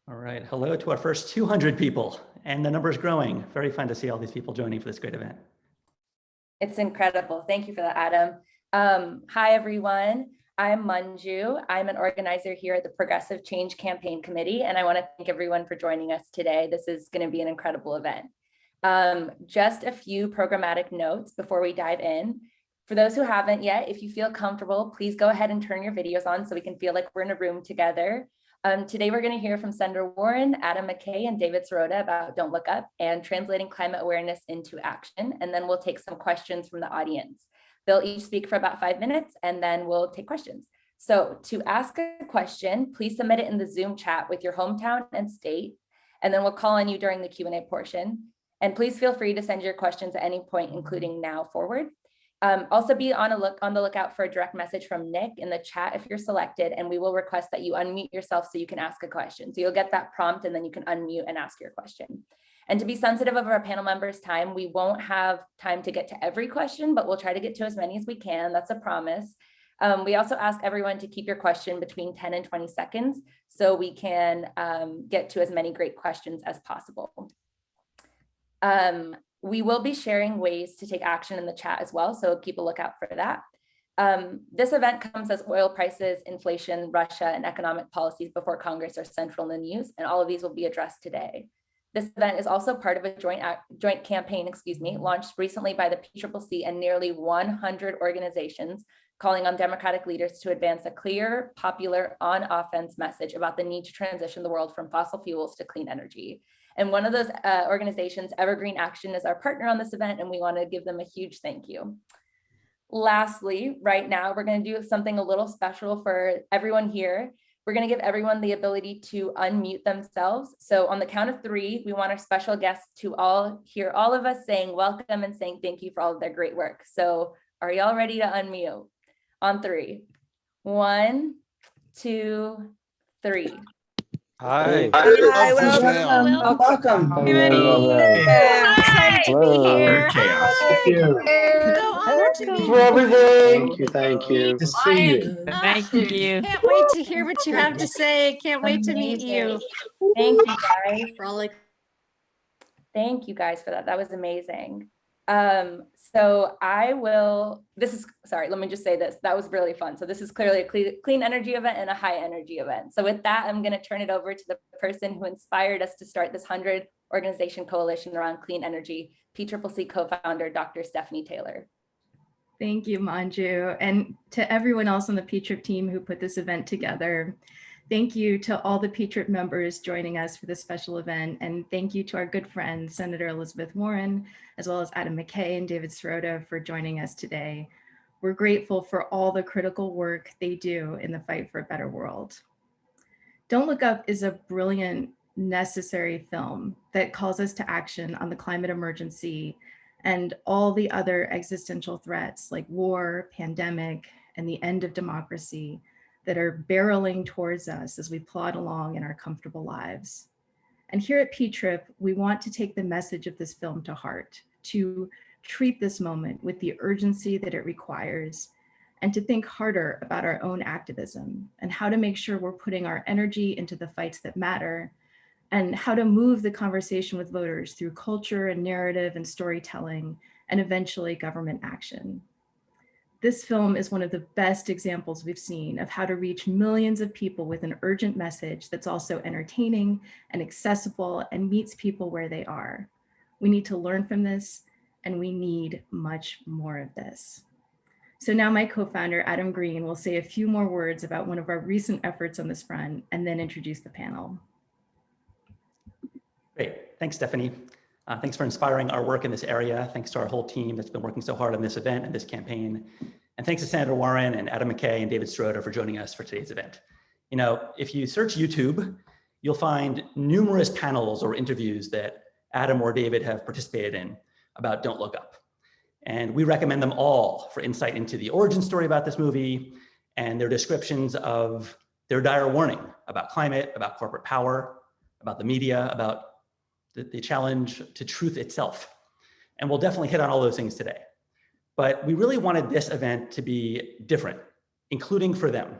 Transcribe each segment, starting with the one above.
All right, hello to our first 200 people, and the number is growing. Very fun to see all these people joining for this great event. It's incredible. Thank you for that, Adam. Hi, everyone. I'm Manju. I'm an organizer here at the Progressive Change Campaign Committee, and I want to thank everyone for joining us today. This is going to be an incredible event. Just a few programmatic notes before we dive in. For those who haven't yet, if you feel comfortable, please go ahead and turn your videos on so we can feel like we're in a room together. Today, we're going to hear from Senator Warren, Adam McKay, and David Sirota about Don't Look Up and translating climate awareness into action. And then we'll take some questions from the audience. They'll each speak for about 5 minutes, and then we'll take questions. So to ask a question, please submit it in the Zoom chat with your hometown and state, and then we'll call on you during the Q&A portion. And please feel free to send your questions at any point, including now forward. Also be on the lookout for a direct message from Nick in the chat if you're selected, and we will request that you unmute yourself so you can ask a question. So you'll get that prompt and then you can unmute and ask your question. And to be sensitive of our panel members' time, we won't have time to get to every question, but we'll try to get to as many as we can. That's a promise. We also ask everyone to keep your question between 10 and 20 seconds so we can get to as many great questions as possible. We will be sharing ways to take action in the chat as well, so keep a lookout for that. This event comes as oil prices, inflation, Russia, and economic policies before Congress are central in the news, and all of these will be addressed today. This event is also part of a joint campaign, launched recently by the PCCC and nearly 100 organizations calling on Democratic leaders to advance a clear, popular, on-offense message about the need to transition the world from fossil fuels to clean energy. And one of those organizations, Evergreen Action, is our partner on this event, and we want to give them a huge thank you. Lastly, right now, we're going to do something a little special for everyone here. We're going to give everyone the ability to unmute themselves. So on the count of 3, we want our special guests to all hear all of us saying welcome and saying thank you for all of their great work. So are y'all ready to unmute? On 3. 1, 2, 3. Hi. Hi, welcome. welcome. Excited to be here. Thank you. Good to see you. Thank you. Can't wait to hear what you have to say. Can't wait to meet you. Thank you guys. Thank you guys for that. That was amazing. So let me just say this. That was really fun. So this is clearly a clean energy event and a high energy event. So with that, I'm going to turn it over to the person who inspired us to start this 100 organization coalition around clean energy, PCCC co-founder, Dr. Stephanie Taylor. Thank you, Manju. And to everyone else on the PTRIP team who put this event together. Thank you to all the PTRIP members joining us for this special event. And thank you to our good friend, Senator Elizabeth Warren, as well as Adam McKay and David Sirota for joining us today. We're grateful for all the critical work they do in the fight for a better world. Don't Look Up is a brilliant, necessary film that calls us to action on the climate emergency and all the other existential threats like war, pandemic, and the end of democracy that are barreling towards us as we plod along in our comfortable lives. And here at PTRIP, we want to take the message of this film to heart, to treat this moment with the urgency that it requires, and to think harder about our own activism and how to make sure we're putting our energy into the fights that matter, and how to move the conversation with voters through culture and narrative and storytelling, and eventually government action. This film is one of the best examples we've seen of how to reach millions of people with an urgent message that's also entertaining and accessible and meets people where they are. We need to learn from this, and we need much more of this. So now my co-founder, Adam Green, will say a few more words about one of our recent efforts on this front and then introduce the panel. Great, thanks, Stephanie. Thanks for inspiring our work in this area. Thanks to our whole team that's been working so hard on this event and this campaign. And thanks to Senator Warren and Adam McKay and David Sirota for joining us for today's event. You know, if you search YouTube, you'll find numerous panels or interviews that Adam or David have participated in about Don't Look Up. And we recommend them all for insight into the origin story about this movie and their descriptions of their dire warning about climate, about corporate power, about the media, about the challenge to truth itself. And we'll definitely hit on all those things today. But we really wanted this event to be different, including for them.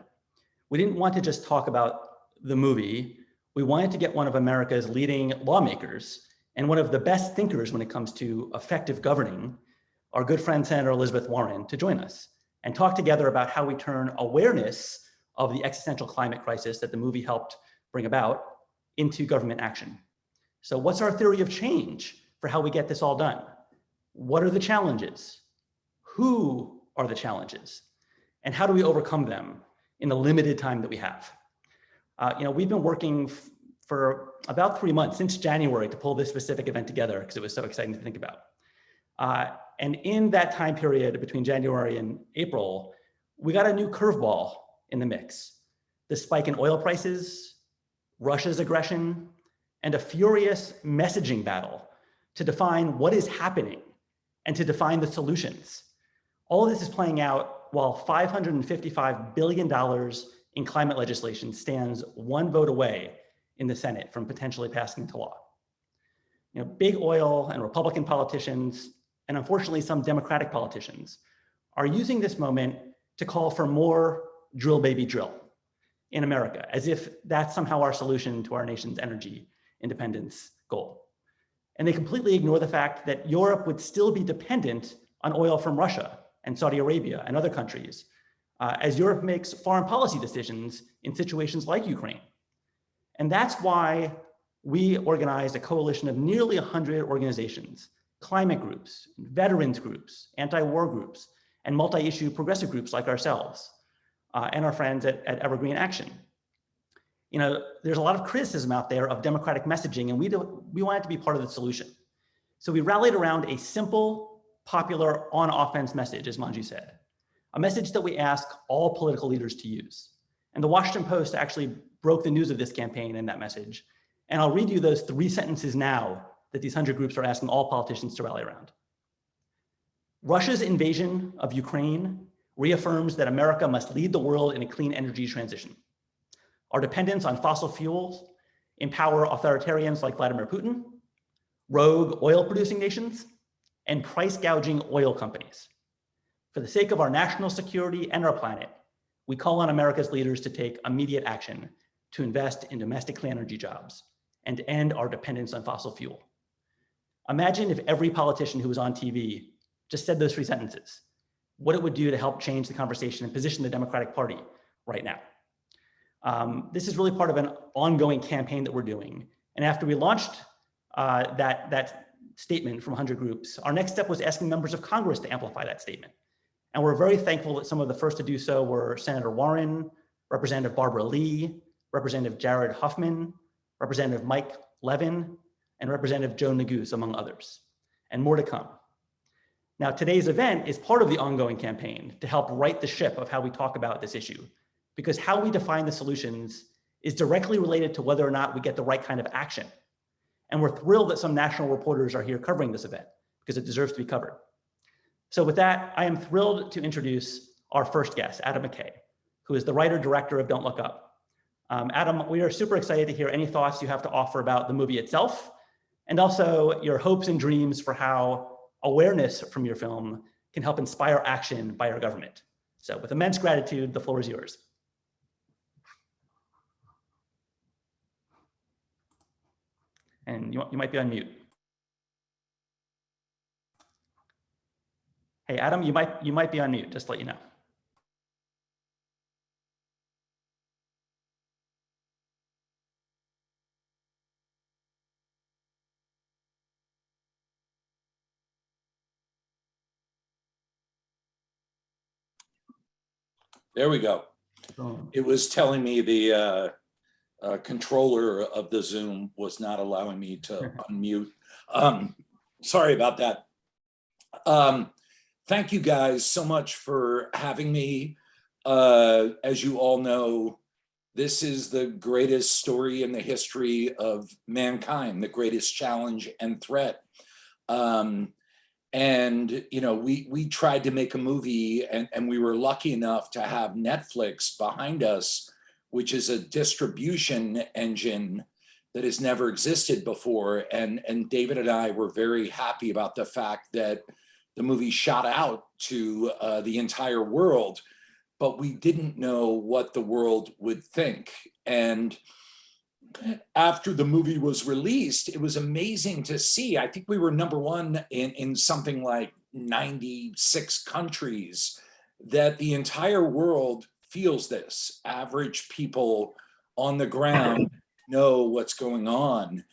We didn't want to just talk about the movie we wanted to get one of America's leading lawmakers and one of the best thinkers when it comes to effective governing, our good friend Senator Elizabeth Warren, to join us and talk together about how we turn awareness of the existential climate crisis that the movie helped bring about into government action. So what's our theory of change for how we get this all done? What are the challenges? Who are the challenges? And how do we overcome them in the limited time that we have? We've been working for about 3 months, since January, to pull this specific event together because it was so exciting to think about. And in that time period between January and April, we got a new curveball in the mix. The spike in oil prices, Russia's aggression, and a furious messaging battle to define what is happening and to define the solutions. All of this is playing out while $555 billion in climate legislation stands one vote away in the Senate from potentially passing into law. Big oil and Republican politicians, and unfortunately some Democratic politicians, are using this moment to call for more drill baby drill in America, as if that's somehow our solution to our nation's energy independence goal. And they completely ignore the fact that Europe would still be dependent on oil from Russia and Saudi Arabia and other countries, as Europe makes foreign policy decisions in situations like Ukraine. And that's why we organized a coalition of nearly 100 organizations, climate groups, veterans groups, anti-war groups, and multi-issue progressive groups like ourselves, and our friends at Evergreen Action. There's a lot of criticism out there of democratic messaging, and we wanted to be part of the solution. So we rallied around a simple, popular, on-offense message, as Manju said, a message that we ask all political leaders to use. And the Washington Post actually broke the news of this campaign and that message. And I'll read you those 3 sentences now that these 100 groups are asking all politicians to rally around. Russia's invasion of Ukraine reaffirms that America must lead the world in a clean energy transition. Our dependence on fossil fuels empower authoritarians like Vladimir Putin, rogue oil-producing nations, and price-gouging oil companies. For the sake of our national security and our planet, we call on America's leaders to take immediate action to invest in domestic clean energy jobs and end our dependence on fossil fuel. Imagine if every politician who was on TV just said those 3 sentences, what it would do to help change the conversation and position the Democratic Party right now. This is really part of an ongoing campaign that we're doing. And after we launched that statement from 100 groups, our next step was asking members of Congress to amplify that statement. And we're very thankful that some of the first to do so were Senator Warren, Representative Barbara Lee, Representative Jared Huffman, Representative Mike Levin, and Representative Joe Neguse, among others, and more to come. Now, today's event is part of the ongoing campaign to help right the ship of how we talk about this issue, because how we define the solutions is directly related to whether or not we get the right kind of action. And we're thrilled that some national reporters are here covering this event because it deserves to be covered. So with that, I am thrilled to introduce our first guest, Adam McKay, who is the writer-director of Don't Look Up. Adam, we are super excited to hear any thoughts you have to offer about the movie itself, and also your hopes and dreams for how awareness from your film can help inspire action by our government. So with immense gratitude, the floor is yours. And you might be on mute. Hey, Adam, you might be on mute, just to let you know. There we go. It was telling me the controller of the Zoom was not allowing me to unmute. Sorry about that. Thank you guys so much for having me. As you all know, this is the greatest story in the history of mankind, the greatest challenge and threat. And, you know, we tried to make a movie and we were lucky enough to have Netflix behind us, which is a distribution engine that has never existed before. And David and I were very happy about the fact that the movie shot out to the entire world, but we didn't know what the world would think. And after the movie was released, it was amazing to see. I think we were #1 in something like 96 countries, that the entire world feels this. Average people on the ground know what's going on,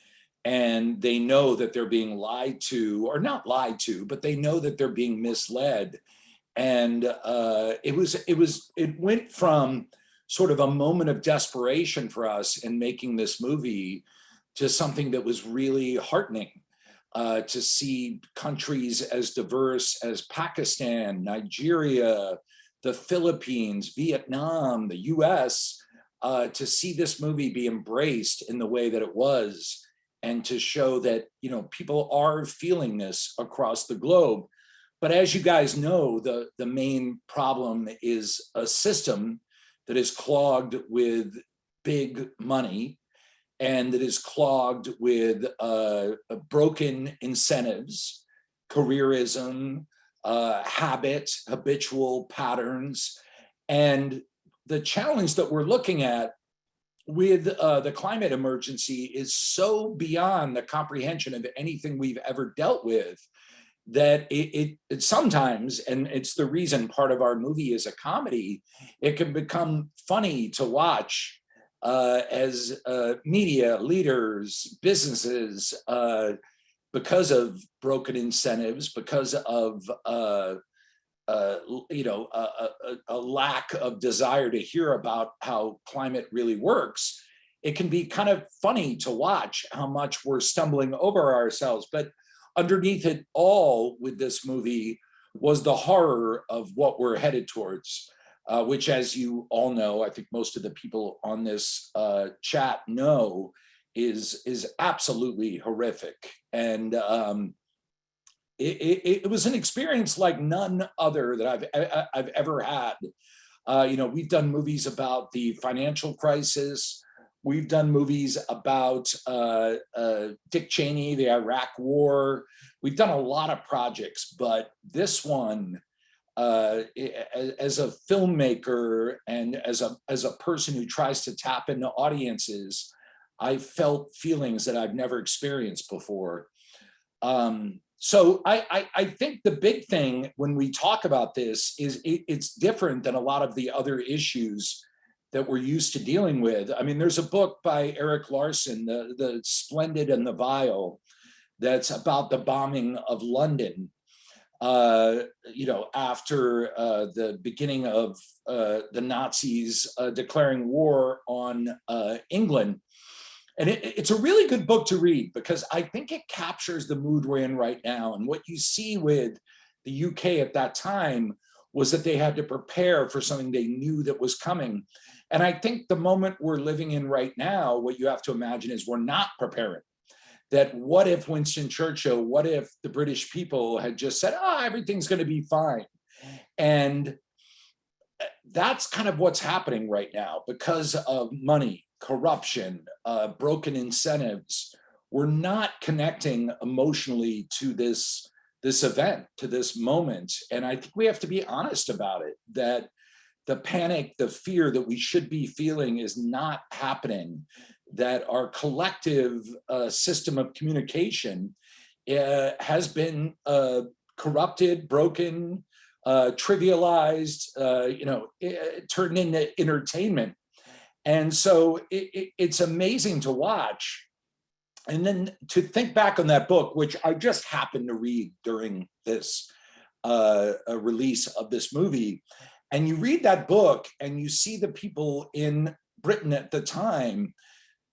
and they know that they're being lied to, or not lied to, but they know that they're being misled. And it went from sort of a moment of desperation for us in making this movie to something that was really heartening, to see countries as diverse as Pakistan, Nigeria, the Philippines, Vietnam, the US, to see this movie be embraced in the way that it was, and to show that, you know, people are feeling this across the globe. But as you guys know, the main problem is a system that is clogged with big money, and that is clogged with broken incentives, careerism, habitual patterns. And the challenge that we're looking at with the climate emergency is so beyond the comprehension of anything we've ever dealt with, that it sometimes, and it's the reason part of our movie is a comedy, it can become funny to watch as media, leaders, businesses, because of broken incentives, because of a lack of desire to hear about how climate really works. It can be kind of funny to watch how much we're stumbling over ourselves. But underneath it all with this movie was the horror of what we're headed towards, which, as you all know, I think most of the people on this chat know, is absolutely horrific. And it was an experience like none other that I've ever had. We've done movies about the financial crisis. We've done movies about Dick Cheney, the Iraq War. We've done a lot of projects, but this one, as a filmmaker and as a person who tries to tap into audiences, I felt feelings that I've never experienced before. So I think the big thing when we talk about this is it's different than a lot of the other issues that we're used to dealing with. I mean, there's a book by Eric Larson, The Splendid and the Vile, that's about the bombing of London, after the beginning of the Nazis declaring war on England. And it's a really good book to read, because I think it captures the mood we're in right now. And what you see with the UK at that time was that they had to prepare for something they knew that was coming. And I think the moment we're living in right now, what you have to imagine is we're not preparing. That what if Winston Churchill, what if the British people had just said, everything's going to be fine? And that's kind of what's happening right now because of money, corruption, broken incentives. We're not connecting emotionally to this event, to this moment. And I think we have to be honest about it, that the panic, the fear that we should be feeling is not happening, that our collective system of communication has been corrupted, broken, trivialized, turned into entertainment. And so it's amazing to watch. And then to think back on that book, which I just happened to read during this release of this movie, and you read that book and you see the people in Britain at the time,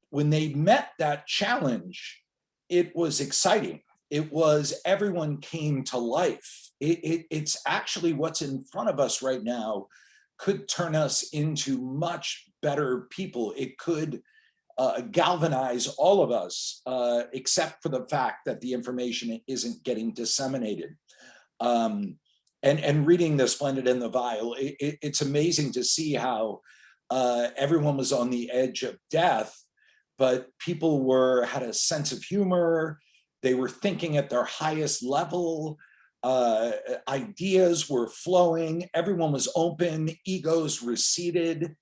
when they met that challenge, it was exciting. It was, everyone came to life. It's actually what's in front of us right now could turn us into much better people. It could galvanize all of us, except for the fact that the information isn't getting disseminated. And reading The Splendid and the Vile, it's amazing to see how everyone was on the edge of death, but people had a sense of humor. They were thinking at their highest level. Ideas were flowing. Everyone was open. Egos receded.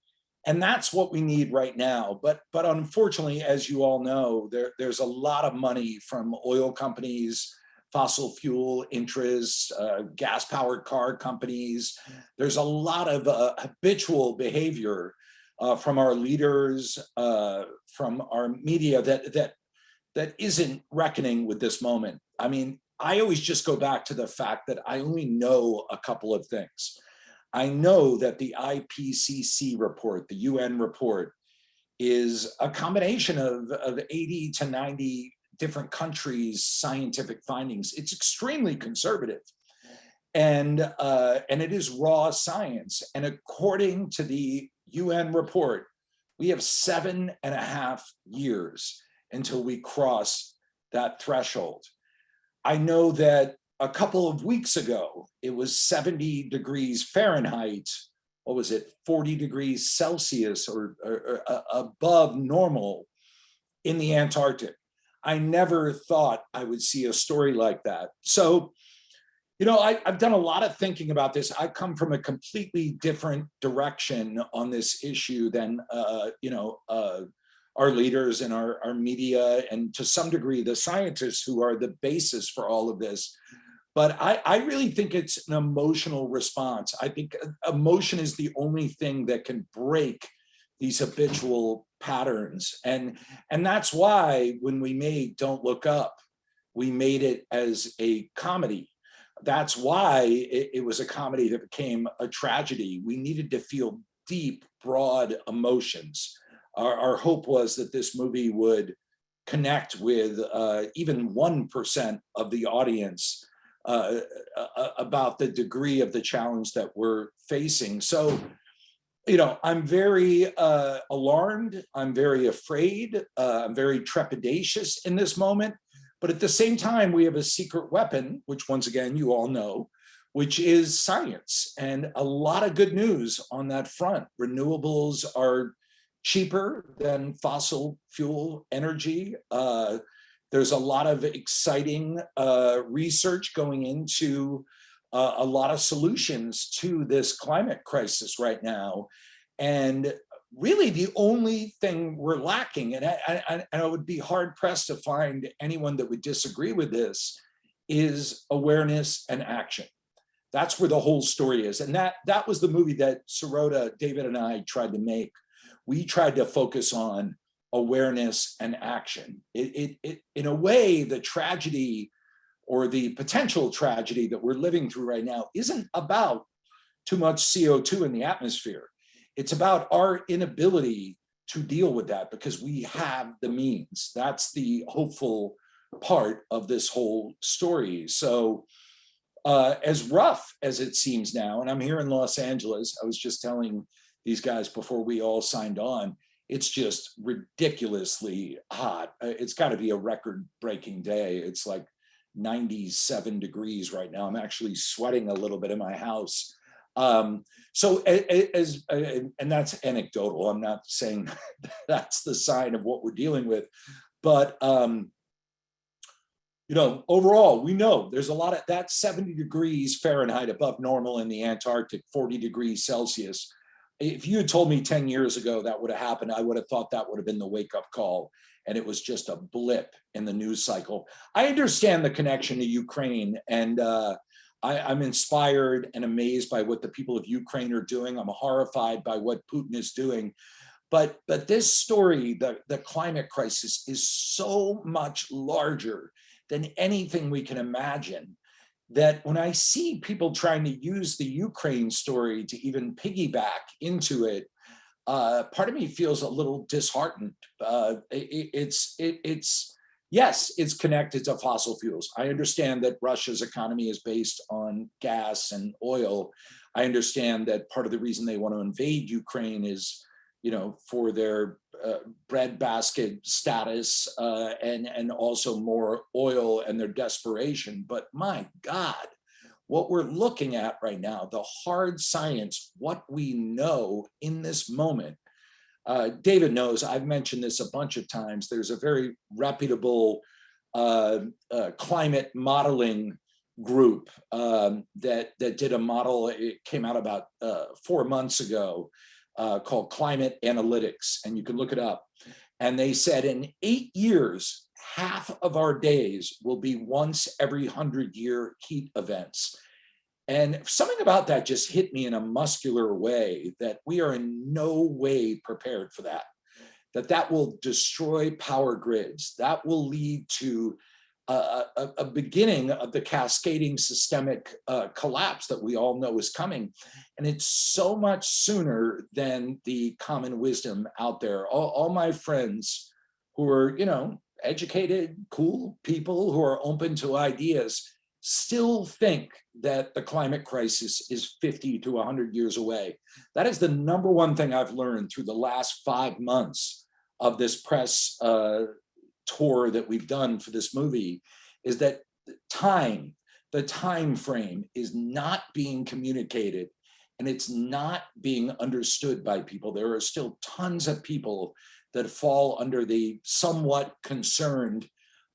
And that's what we need right now. But unfortunately, as you all know, there's a lot of money from oil companies, fossil fuel interests, gas-powered car companies. There's a lot of habitual behavior from our leaders, from our media that isn't reckoning with this moment. I mean, I always just go back to the fact that I only know a couple of things. I know that the IPCC report, the UN report, is a combination of 80 to 90 different countries' scientific findings. It's extremely conservative. And it is raw science. And according to the UN report, we have 7.5 years until we cross that threshold. I know that a couple of weeks ago, it was 70 degrees Fahrenheit, what was it, 40 degrees Celsius or above normal in the Antarctic. I never thought I would see a story like that. So, you know, I've done a lot of thinking about this. I come from a completely different direction on this issue than, our leaders and our media, and to some degree, the scientists who are the basis for all of this. But I really think it's an emotional response. I think emotion is the only thing that can break these habitual patterns. And that's why when we made Don't Look Up, we made it as a comedy. That's why it was a comedy that became a tragedy. We needed to feel deep, broad emotions. Our hope was that this movie would connect with even 1% of the audience about the degree of the challenge that we're facing. So, you know, I'm very alarmed. I'm very afraid. I'm very trepidatious in this moment. But at the same time, we have a secret weapon, which once again, you all know, which is science, and a lot of good news on that front. Renewables are cheaper than fossil fuel energy. There's a lot of exciting research going into a lot of solutions to this climate crisis right now. And really the only thing we're lacking, and I would be hard pressed to find anyone that would disagree with this, is awareness and action. That's where the whole story is. And that was the movie that Sirota, David, and I tried to make. We tried to focus on awareness and action. It in a way, the tragedy or the potential tragedy that we're living through right now isn't about too much CO2 in the atmosphere. It's about our inability to deal with that because we have the means. That's the hopeful part of this whole story. So as rough as it seems now, and I'm here in Los Angeles, I was just telling these guys before we all signed on, it's just ridiculously hot. It's got to be a record-breaking day. It's like 97 degrees right now. I'm actually sweating a little bit in my house. And that's anecdotal. I'm not saying that's the sign of what we're dealing with, but you know, overall, we know there's a lot of that 70 degrees Fahrenheit above normal in the Antarctic, 40 degrees Celsius. If you had told me 10 years ago that would have happened, I would have thought that would have been the wake-up call, and it was just a blip in the news cycle. I understand the connection to Ukraine, and I'm inspired and amazed by what the people of Ukraine are doing. I'm horrified by what Putin is doing. But this story, the climate crisis, is so much larger than anything we can imagine, that when I see people trying to use the Ukraine story to even piggyback into it, part of me feels a little disheartened. Yes, it's connected to fossil fuels. I understand that Russia's economy is based on gas and oil. I understand that part of the reason they want to invade Ukraine is, you know, for their breadbasket status and also more oil and their desperation. But my God, what we're looking at right now, the hard science, what we know in this moment. David knows, I've mentioned this a bunch of times. There's a very reputable climate modeling group that did a model. It came out about 4 months ago called Climate Analytics, and you can look it up. And they said in 8 years, half of our days will be once every 100-year heat events. And something about that just hit me in a muscular way, that we are in no way prepared for that. That will destroy power grids. That will lead to a beginning of the cascading systemic collapse that we all know is coming. And it's so much sooner than the common wisdom out there. All my friends who are, educated, cool people who are open to ideas still think that the climate crisis is 50 to 100 years away. That is the number one thing I've learned through the last 5 months of this press tour that we've done for this movie, is that the time frame is not being communicated, and it's not being understood by people. There are still tons of people that fall under the somewhat concerned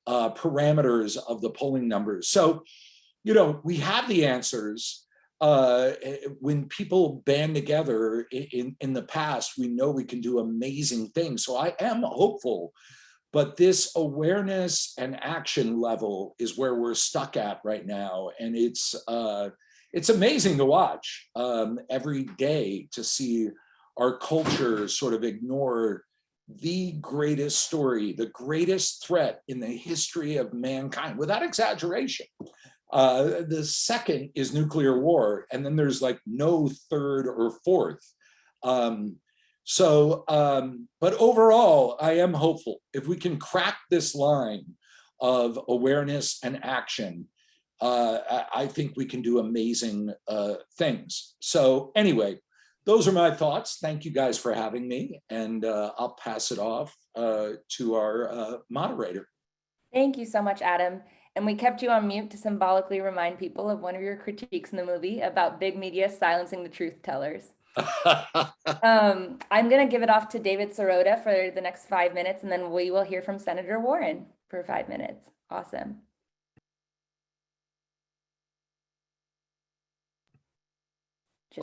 parameters of the polling numbers. So, we have the answers. When people band together in the past, we know we can do amazing things. So I am hopeful, but this awareness and action level is where we're stuck at right now. And it's amazing to watch every day, to see our culture sort of ignore the greatest story, the greatest threat in the history of mankind, without exaggeration. The second is nuclear war, and then there's like no third or fourth. But overall, I am hopeful. If we can crack this line of awareness and action, I think we can do amazing things. So anyway, those are my thoughts. Thank you guys for having me, and I'll pass it off to our moderator. Thank you so much, Adam. And we kept you on mute to symbolically remind people of one of your critiques in the movie about big media silencing the truth tellers. I'm going to give it off to David Sirota for the next 5 minutes, and then we will hear from Senator Warren for 5 minutes. Awesome.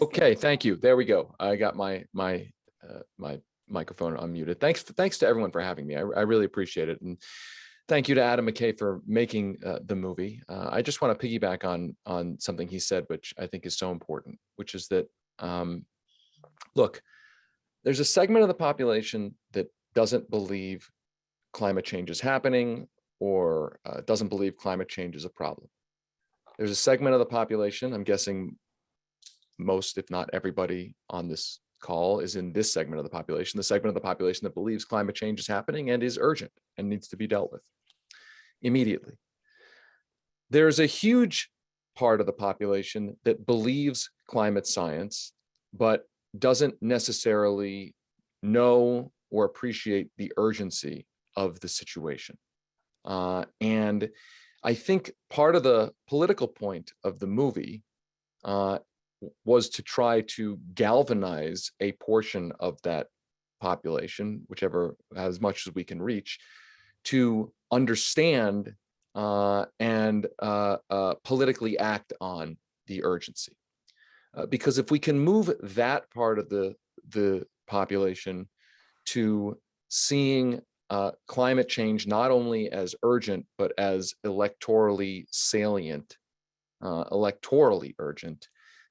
Okay, thank you. There we go. I got my microphone unmuted. Thanks to everyone for having me. I really appreciate it. And thank you to Adam McKay for making the movie. I just want to piggyback on something he said, which I think is so important, which is that, look, there's a segment of the population that doesn't believe climate change is happening, or doesn't believe climate change is a problem. There's a segment of the population, I'm guessing most, if not everybody on this call is in this segment of the population, the segment of the population that believes climate change is happening and is urgent and needs to be dealt with immediately. There's a huge part of the population that believes climate science, but doesn't necessarily know or appreciate the urgency of the situation. And I think part of the political point of the movie was to try to galvanize a portion of that population, whichever, as much as we can reach, to understand and politically act on the urgency. Because if we can move that part of the population to seeing climate change not only as urgent, but as electorally salient, electorally urgent,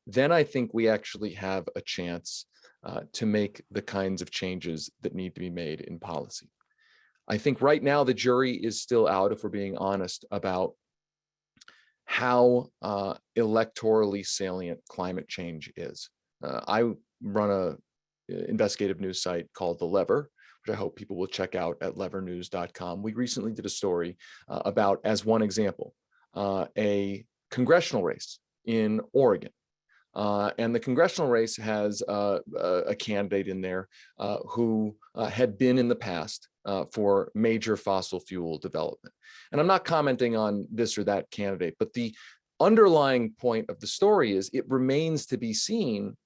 then I think we actually have a chance to make the kinds of changes that need to be made in policy. I think right now the jury is still out, if we're being honest, about how electorally salient climate change is. I run a investigative news site called The Lever, which I hope people will check out at levernews.com. We recently did a story about, as one example, a congressional race in Oregon. And the congressional race has a candidate in there who had been in the past for major fossil fuel development. And I'm not commenting on this or that candidate, but the underlying point of the story is it remains to be seen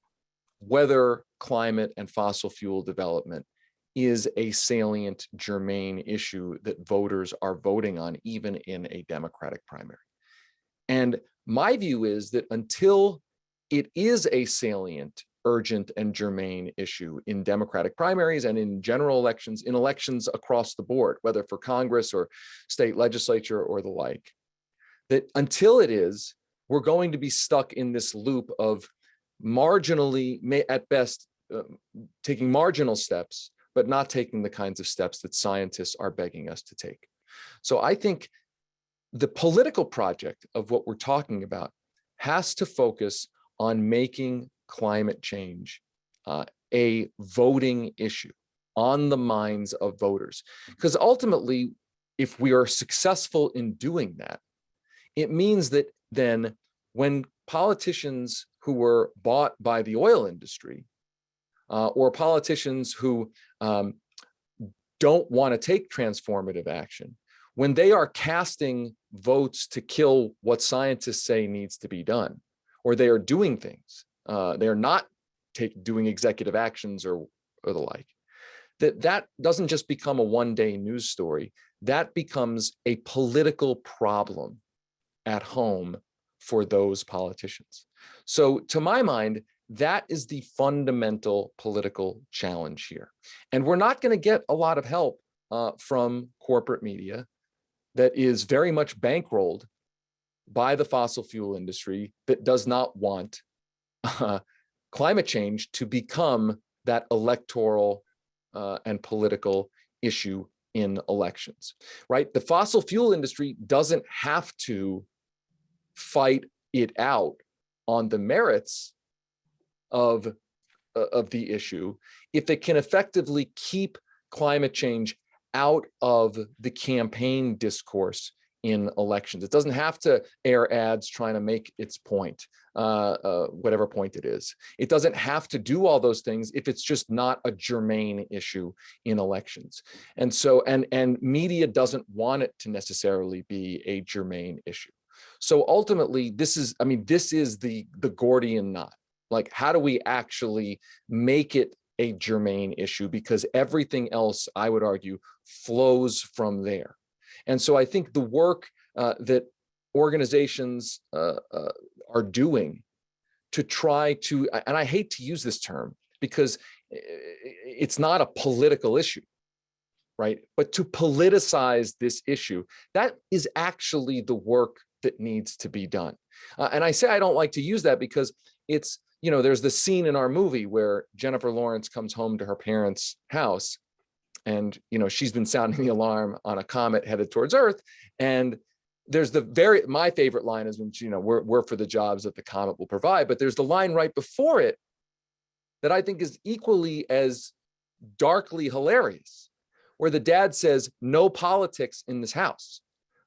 whether climate and fossil fuel development is a salient, germane issue that voters are voting on, even in a Democratic primary. And my view is that until it is a salient urgent and germane issue in Democratic primaries and in general elections, in elections across the board, whether for Congress or state legislature or the like. That until it is, we're going to be stuck in this loop of marginally, at best, taking marginal steps, but not taking the kinds of steps that scientists are begging us to take. So I think the political project of what we're talking about has to focus on making climate change a voting issue on the minds of voters. Because ultimately, if we are successful in doing that, it means that then when politicians who were bought by the oil industry or politicians who don't want to take transformative action, when they are casting votes to kill what scientists say needs to be done, or they are doing things, they are not doing executive actions or the like, that doesn't just become a one-day news story. That becomes a political problem at home for those politicians. So to my mind, that is the fundamental political challenge here. And we're not going to get a lot of help from corporate media that is very much bankrolled by the fossil fuel industry that does not want climate change to become that electoral and political issue in elections, right? The fossil fuel industry doesn't have to fight it out on the merits of the issue if it can effectively keep climate change out of the campaign discourse in elections. It doesn't have to air ads trying to make its point, whatever point it is. It doesn't have to do all those things if it's just not a germane issue in elections. And so, and media doesn't want it to necessarily be a germane issue. So ultimately, this is the Gordian knot. Like, how do we actually make it a germane issue? Because everything else, I would argue, flows from there. And so I think the work that organizations are doing to try to, and I hate to use this term because it's not a political issue, right? But to politicize this issue, that is actually the work that needs to be done. And I say I don't like to use that because it's, you know, there's the scene in our movie where Jennifer Lawrence comes home to her parents' house and, you know, she's been sounding the alarm on a comet headed towards Earth. And there's my favorite line is when, you know, we're for the jobs that the comet will provide. But there's the line right before it that I think is equally as darkly hilarious, where the dad says, "No politics in this house,"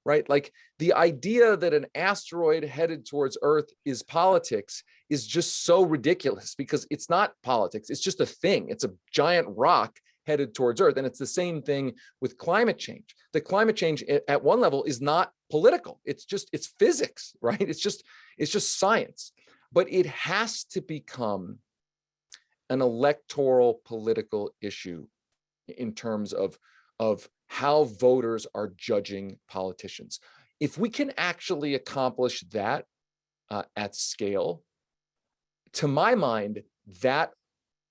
right? Like, the idea that an asteroid headed towards Earth is politics is just so ridiculous because it's not politics. It's just a thing. It's a giant rock headed towards Earth. And it's the same thing with climate change. The climate change at one level is not political. It's physics, right? It's just science. But it has to become an electoral political issue in terms of how voters are judging politicians. If we can actually accomplish that at scale, to my mind, that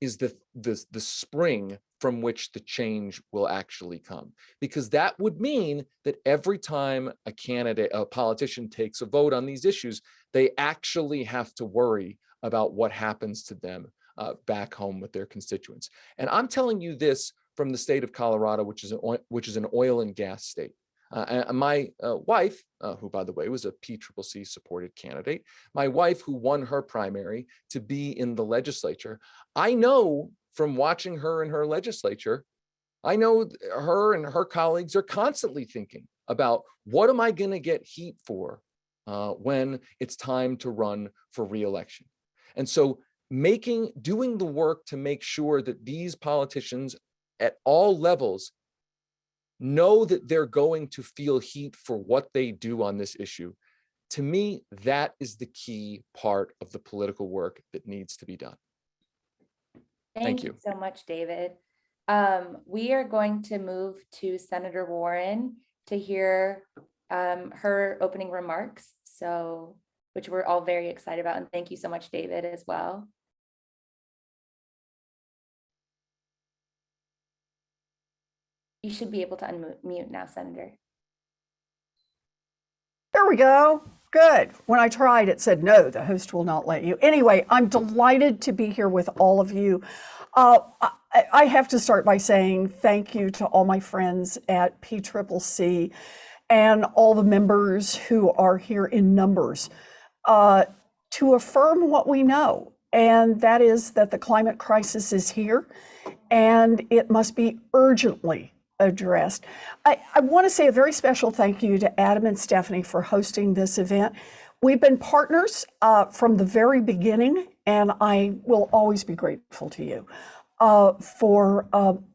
is the spring from which the change will actually come. Because that would mean that every time a politician takes a vote on these issues, they actually have to worry about what happens to them back home with their constituents. And I'm telling you this from the state of Colorado, which is an oil and gas state. And my wife, who, by the way, was a PCCC supported candidate, my wife who won her primary to be in the legislature, I know from watching her in her legislature, I know her and her colleagues are constantly thinking about, what am I going to get heat for when it's time to run for re-election? And so doing the work to make sure that these politicians at all levels know that they're going to feel heat for what they do on this issue, to me, that is the key part of the political work that needs to be done. Thank you so much, David. We are going to move to Senator Warren to hear her opening remarks, which we're all very excited about. And thank you so much, David, as well. You should be able to unmute now, Senator. There we go. Good. When I tried, it said, no, the host will not let you. Anyway, I'm delighted to be here with all of you. I have to start by saying thank you to all my friends at PCCC and all the members who are here in numbers to affirm what we know, and that is that the climate crisis is here and it must be urgently addressed. I want to say a very special thank you to Adam and Stephanie for hosting this event. We've been partners from the very beginning, and I will always be grateful to you for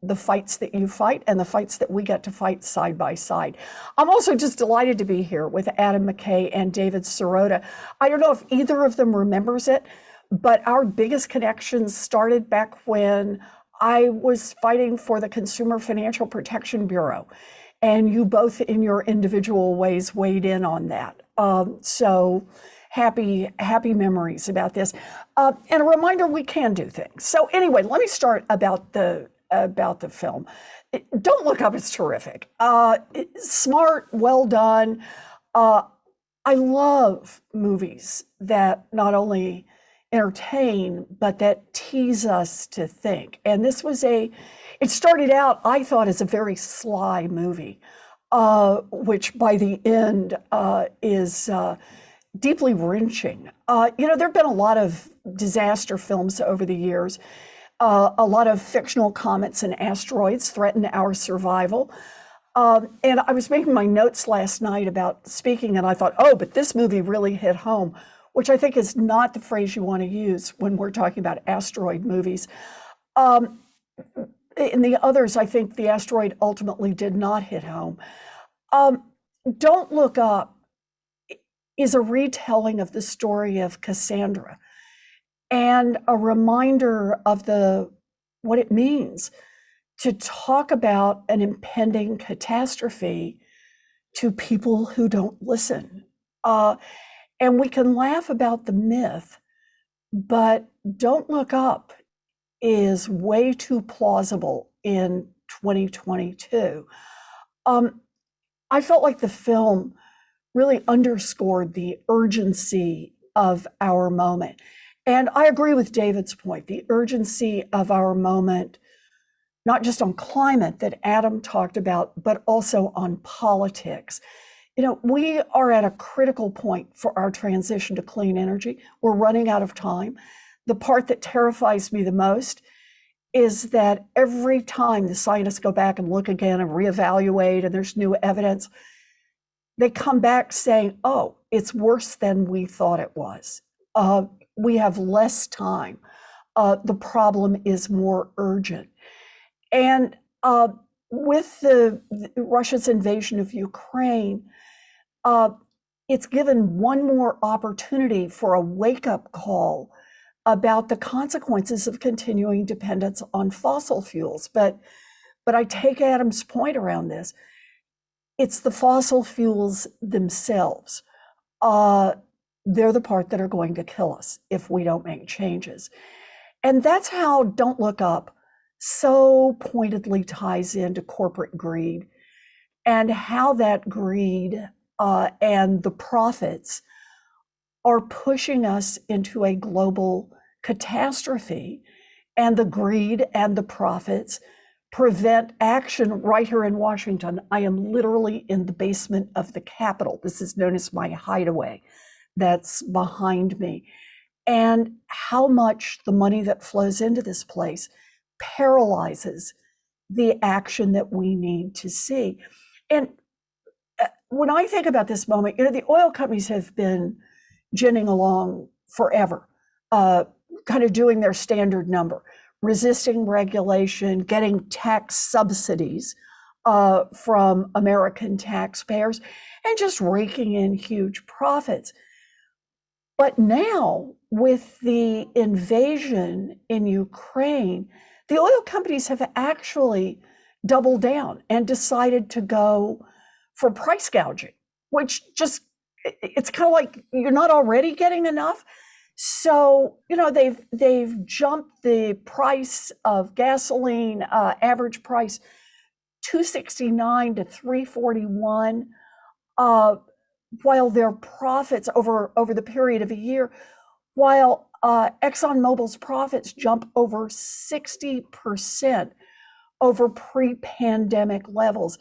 the fights that you fight and the fights that we get to fight side by side. I'm also just delighted to be here with Adam McKay and David Sirota. I don't know if either of them remembers it, but our biggest connections started back when I was fighting for the Consumer Financial Protection Bureau, and you both in your individual ways weighed in on that. So happy memories about this. And a reminder, we can do things. So anyway, let me start about the film. Don't Look Up is terrific. Smart, well done. I love movies that not only entertain, but that tease us to think. And this was it started out, I thought, as a very sly movie, which by the end is deeply wrenching. There have been a lot of disaster films over the years. A lot of fictional comets and asteroids threaten our survival. And I was making my notes last night about speaking, and I thought, oh, but this movie really hit home, which I think is not the phrase you want to use when we're talking about asteroid movies. In the others, I think the asteroid ultimately did not hit home. Don't Look Up is a retelling of the story of Cassandra and a reminder of what it means to talk about an impending catastrophe to people who don't listen. And we can laugh about the myth, but Don't Look Up is way too plausible in 2022. I felt like the film really underscored the urgency of our moment. And I agree with David's point, the urgency of our moment, not just on climate that Adam talked about, but also on politics. We are at a critical point for our transition to clean energy. We're running out of time. The part that terrifies me the most is that every time the scientists go back and look again and reevaluate and there's new evidence, they come back saying, oh, it's worse than we thought it was. We have less time. The problem is more urgent. And with Russia's invasion of Ukraine, it's given one more opportunity for a wake-up call about the consequences of continuing dependence on fossil fuels. But I take Adam's point around this. It's the fossil fuels themselves. They're the part that are going to kill us if we don't make changes. And that's how Don't Look Up so pointedly ties into corporate greed and how that greed and the profits are pushing us into a global catastrophe, and the greed and the profits prevent action right here in Washington. I am literally in the basement of the Capitol. This is known as my hideaway that's behind me. And how much the money that flows into this place paralyzes the action that we need to see. And when I think about this moment, the oil companies have been ginning along forever, kind of doing their standard number, resisting regulation, getting tax subsidies from American taxpayers, and just raking in huge profits. But now, with the invasion in Ukraine, the oil companies have actually doubled down and decided to go for price gouging, which just, it's kind of like you're not already getting enough. So, they've jumped the price of gasoline, average price 269 to 341, while their profits over the period of a year, while ExxonMobil's profits jump over 60% over pre-pandemic levels.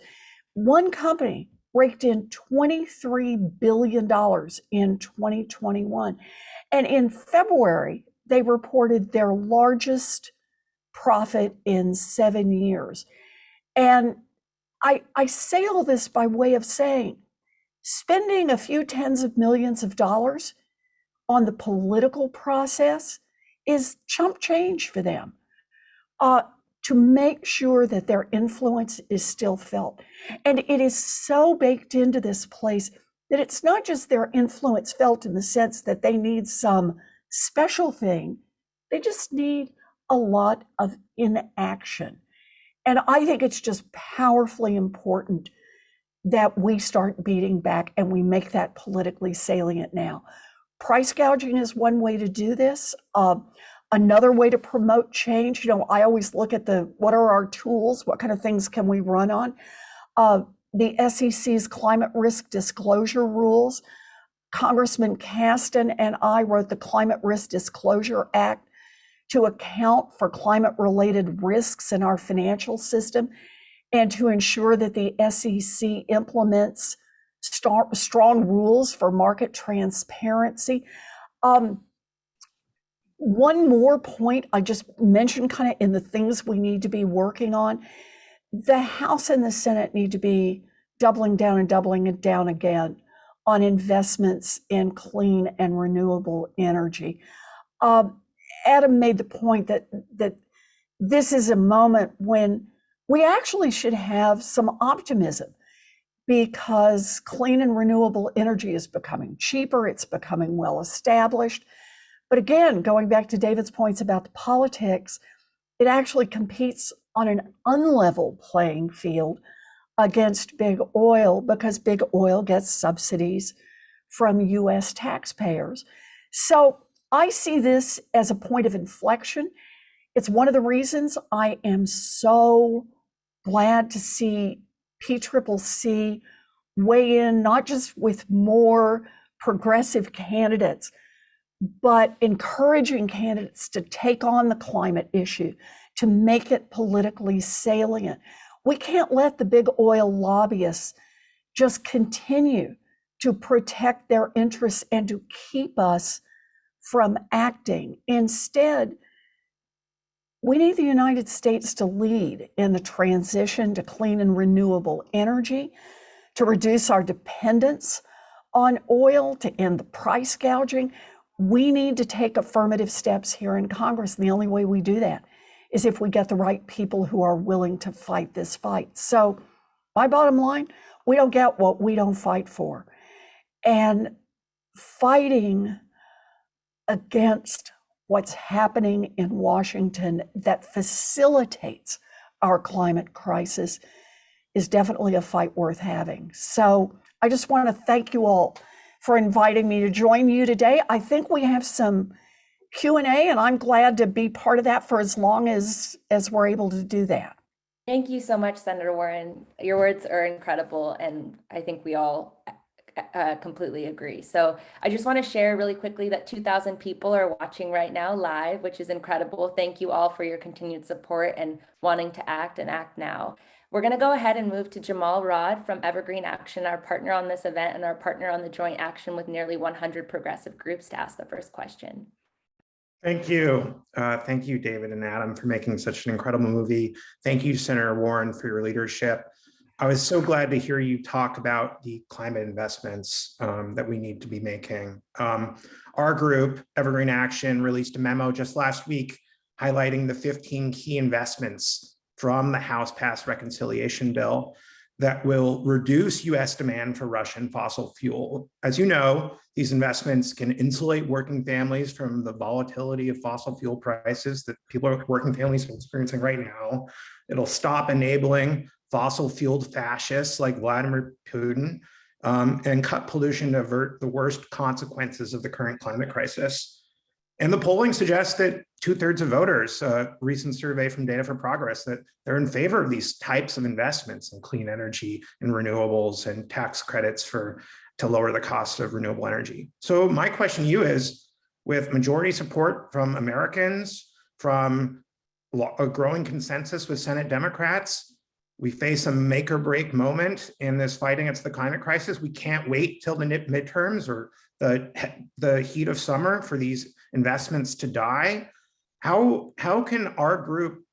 One company raked in $23 billion in 2021. And in February, they reported their largest profit in 7 years. And I say all this by way of saying, spending a few tens of millions of dollars on the political process is chump change for them, to make sure that their influence is still felt. And it is so baked into this place that it's not just their influence felt in the sense that they need some special thing, they just need a lot of inaction. And I think it's just powerfully important that we start beating back and we make that politically salient now. Price gouging is one way to do this. Another way to promote change, I always look at what are our tools? What kind of things can we run on? The SEC's climate risk disclosure rules. Congressman Caston and I wrote the Climate Risk Disclosure Act to account for climate-related risks in our financial system and to ensure that the SEC implements strong rules for market transparency. One more point I just mentioned kind of in the things we need to be working on. The House and the Senate need to be doubling down again on investments in clean and renewable energy. Adam made the point that this is a moment when we actually should have some optimism, because clean and renewable energy is becoming cheaper, it's becoming well established. But again, going back to David's points about the politics, it actually competes on an unlevel playing field against big oil, because big oil gets subsidies from US taxpayers. So I see this as a point of inflection. It's one of the reasons I am so glad to see PCCC weigh in, not just with more progressive candidates, but encouraging candidates to take on the climate issue, to make it politically salient. We can't let the big oil lobbyists just continue to protect their interests and to keep us from acting. Instead, we need the United States to lead in the transition to clean and renewable energy, to reduce our dependence on oil, to end the price gouging. We need to take affirmative steps here in Congress. And the only way we do that is if we get the right people who are willing to fight this fight. So my bottom line, we don't get what we don't fight for. And fighting against what's happening in Washington that facilitates our climate crisis is definitely a fight worth having. So I just want to thank you all for inviting me to join you today. I think we have some Q&A, and I'm glad to be part of that for as long as we're able to do that. Thank you so much, Senator Warren. Your words are incredible, and I think we all completely agree. So I just want to share really quickly that 2,000 people are watching right now live, which is incredible. Thank you all for your continued support and wanting to act and act now. We're going to go ahead and move to Jamal Rod from Evergreen Action, our partner on this event and our partner on the joint action with nearly 100 progressive groups, to ask the first question. Thank you. Thank you, David and Adam, for making such an incredible movie. Thank you, Senator Warren, for your leadership. I was so glad to hear you talk about the climate investments that we need to be making. Our group, Evergreen Action, released a memo just last week highlighting the 15 key investments from the House-passed reconciliation bill that will reduce US demand for Russian fossil fuel. As you know, these investments can insulate working families from the volatility of fossil fuel prices that working families are experiencing right now. It'll stop enabling fossil-fueled fascists like Vladimir Putin and cut pollution to avert the worst consequences of the current climate crisis. And the polling suggests that 2/3 of voters, a recent survey from Data for Progress, that they're in favor of these types of investments in clean energy and renewables and tax credits to lower the cost of renewable energy. So my question to you is, with majority support from Americans, from a growing consensus with Senate Democrats, we face a make or break moment in this fight against the climate crisis. We can't wait till the midterms or the heat of summer for these investments to die. How can our group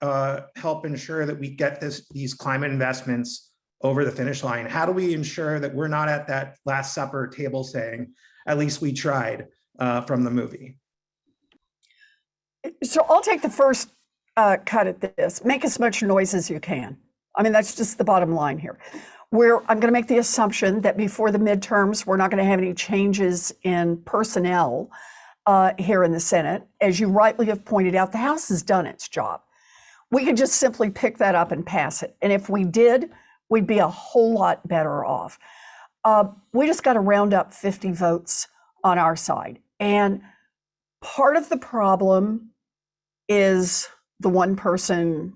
help ensure that we get these climate investments over the finish line? How do we ensure that we're not at that Last Supper table saying, at least we tried, from the movie? So I'll take the first cut at this. Make as much noise as you can. I mean, that's just the bottom line here. I'm going to make the assumption that before the midterms, we're not going to have any changes in personnel here in the Senate. As you rightly have pointed out, the House has done its job. We could just simply pick that up and pass it. And if we did, we'd be a whole lot better off. We just got to round up 50 votes on our side. And part of the problem is the one person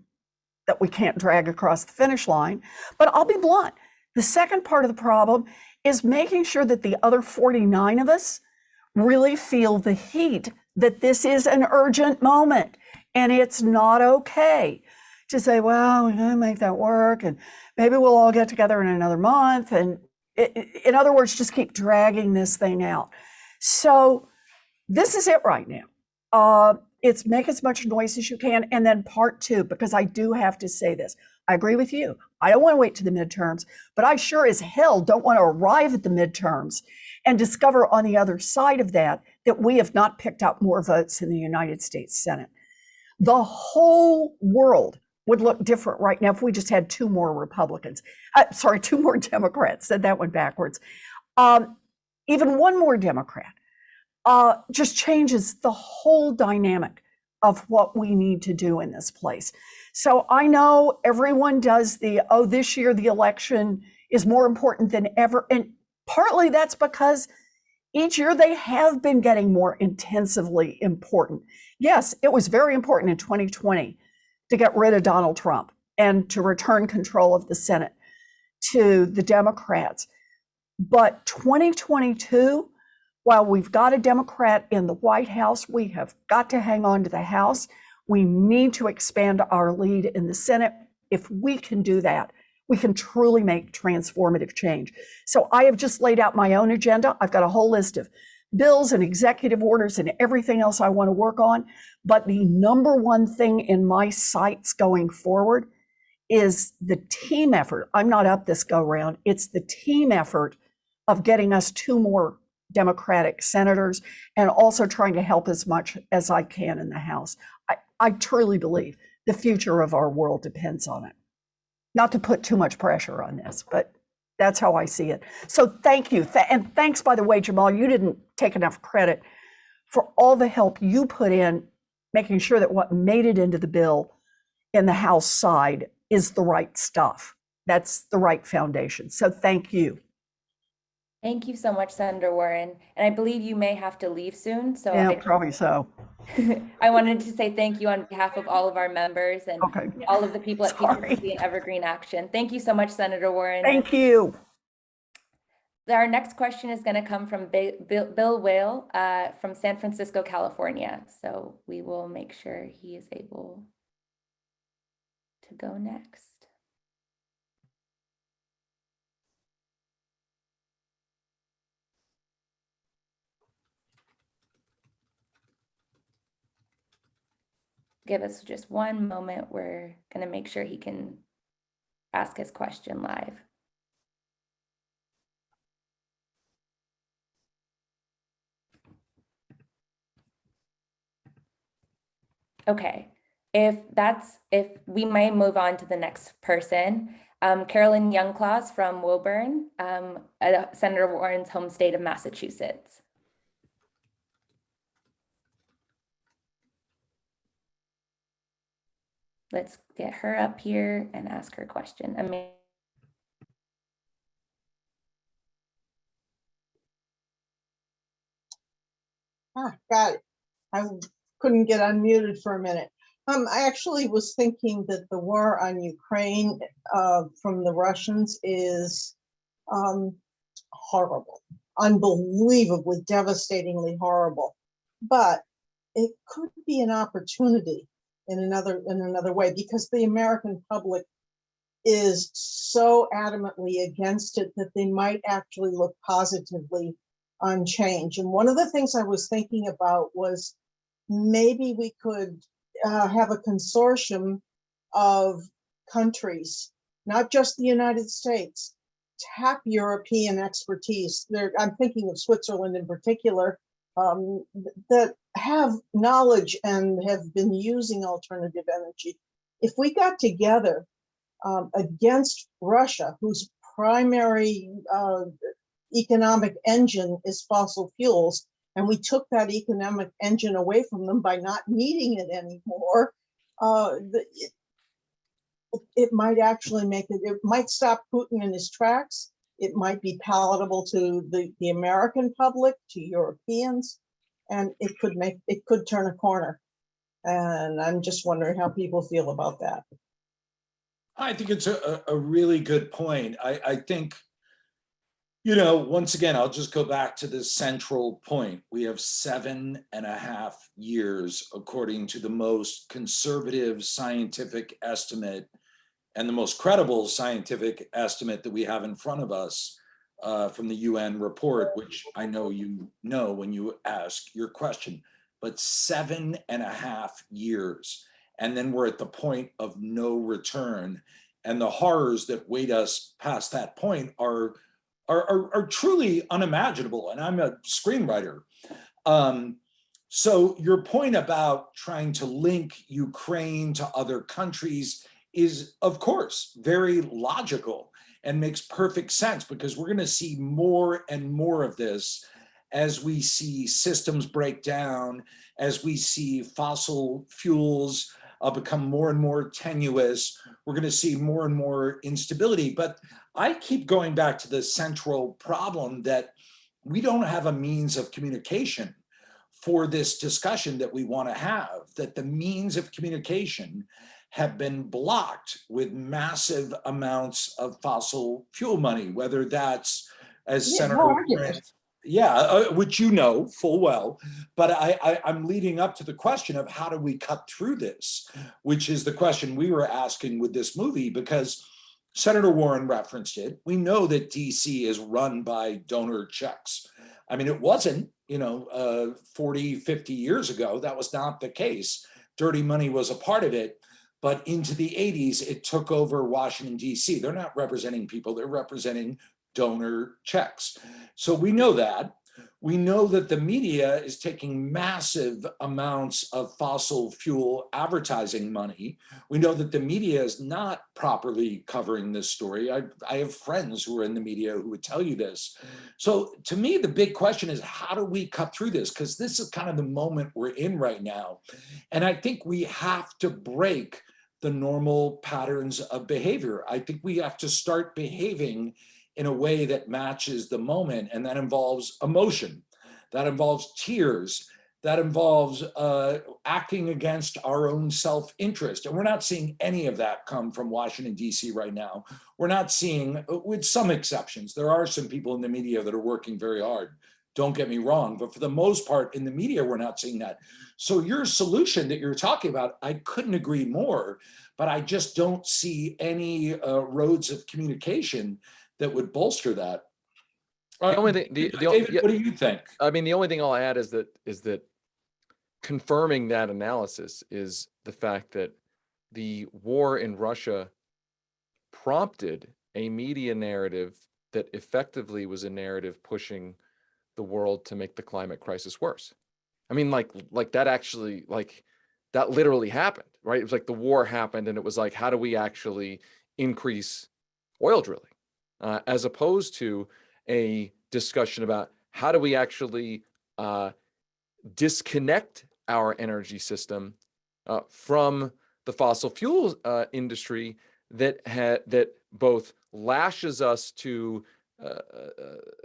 that we can't drag across the finish line. But I'll be blunt. The second part of the problem is making sure that the other 49 of us really feel the heat that this is an urgent moment. And it's not okay to say, well, we're going to make that work. And maybe we'll all get together in another month. And in other words, just keep dragging this thing out. So this is it right now. It's make as much noise as you can. And then part two, because I do have to say this, I agree with you. I don't want to wait to the midterms, but I sure as hell don't want to arrive at the midterms and discover on the other side of that we have not picked up more votes in the United States Senate. The whole world would look different right now if we just had two more Republicans. Two more Democrats, said that one backwards. Even one more Democrat. Just changes the whole dynamic of what we need to do in this place. So I know everyone does this year the election is more important than ever. And partly that's because each year they have been getting more intensively important. Yes, it was very important in 2020 to get rid of Donald Trump and to return control of the Senate to the Democrats. But 2022, while we've got a Democrat in the White House, we have got to hang on to the House. We need to expand our lead in the Senate. If we can do that, we can truly make transformative change. So I have just laid out my own agenda. I've got a whole list of bills and executive orders and everything else I want to work on. But the number one thing in my sights going forward is the team effort. I'm not up this go round. It's the team effort of getting us two more Democratic senators and also trying to help as much as I can in the House. I truly believe the future of our world depends on it. Not to put too much pressure on this, but that's how I see it. So thank you. And thanks, by the way, Jamal, you didn't take enough credit for all the help you put in making sure that what made it into the bill in the House side is the right stuff. That's the right foundation. So thank you. Thank you so much, Senator Warren. And I believe you may have to leave soon. So yeah, probably so. I wanted to say thank you on behalf of all of our members and all of the people at PCCC and Evergreen Action. Thank you so much, Senator Warren. Thank you. Our next question is going to come from Bill Whale from San Francisco, California. So we will make sure he is able to go next. Give us just one moment. We're going to make sure he can ask his question live. Okay, if we may move on to the next person. Carolyn Youngclaws from Woburn, Senator Warren's home state of Massachusetts. Let's get her up here and ask her question. Got it. I couldn't get unmuted for a minute. I actually was thinking that the war on Ukraine from the Russians is horrible, unbelievably, devastatingly horrible. But it could be an opportunity in another way, because the American public is so adamantly against it that they might actually look positively on change. And one of the things I was thinking about was maybe we could have a consortium of countries, not just the United States, tap European expertise. I'm thinking of Switzerland in particular, that have knowledge and have been using alternative energy. If we got together against Russia, whose primary economic engine is fossil fuels, and we took that economic engine away from them by not needing it anymore, it might actually it might stop Putin in his tracks. It might be palatable to the American public, to Europeans, and it could turn a corner. And I'm just wondering how people feel about that. I think it's a really good point. I think, you know, once again, I'll just go back to this central point. We have 7.5 years, according to the most conservative scientific estimate and the most credible scientific estimate that we have in front of us from the UN report, which I know you know when you ask your question, but 7.5 years. And then we're at the point of no return. And the horrors that wait us past that point are truly unimaginable. And I'm a screenwriter. So your point about trying to link Ukraine to other countries is, of course, very logical and makes perfect sense, because we're going to see more and more of this as we see systems break down, as we see fossil fuels become more and more tenuous. We're going to see more and more instability. But I keep going back to the central problem that we don't have a means of communication for this discussion that we want to have, that the means of communication have been blocked with massive amounts of fossil fuel money, whether that's, as Senator Warren, which you know full well, but I'm leading up to the question of how do we cut through this, which is the question we were asking with this movie, because Senator Warren referenced it. We know that DC is run by donor checks. I mean, it wasn't, 40, 50 years ago, that was not the case. Dirty money was a part of it. But into the 80s, it took over Washington, D.C. They're not representing people, they're representing donor checks. So we know that. We know that the media is taking massive amounts of fossil fuel advertising money. We know that the media is not properly covering this story. I have friends who are in the media who would tell you this. So to me, the big question is, how do we cut through this? Because this is kind of the moment we're in right now. And I think we have to break the normal patterns of behavior. I think we have to start behaving in a way that matches the moment, and that involves emotion, that involves tears, that involves acting against our own self-interest. And we're not seeing any of that come from Washington, D.C. right now. We're not seeing, with some exceptions, there are some people in the media that are working very hard, don't get me wrong, but for the most part in the media, we're not seeing that. So your solution that you're talking about, I couldn't agree more, but I just don't see any roads of communication that would bolster that. The only thing, David, what do you think? I mean, the only thing I'll add is that confirming that analysis is the fact that the war in Russia prompted a media narrative that effectively was a narrative pushing the world to make the climate crisis worse. I mean, like that actually, that literally happened, right? It was like the war happened and it was like, how do we actually increase oil drilling? As opposed to a discussion about how do we actually disconnect our energy system from the fossil fuel industry that both lashes us to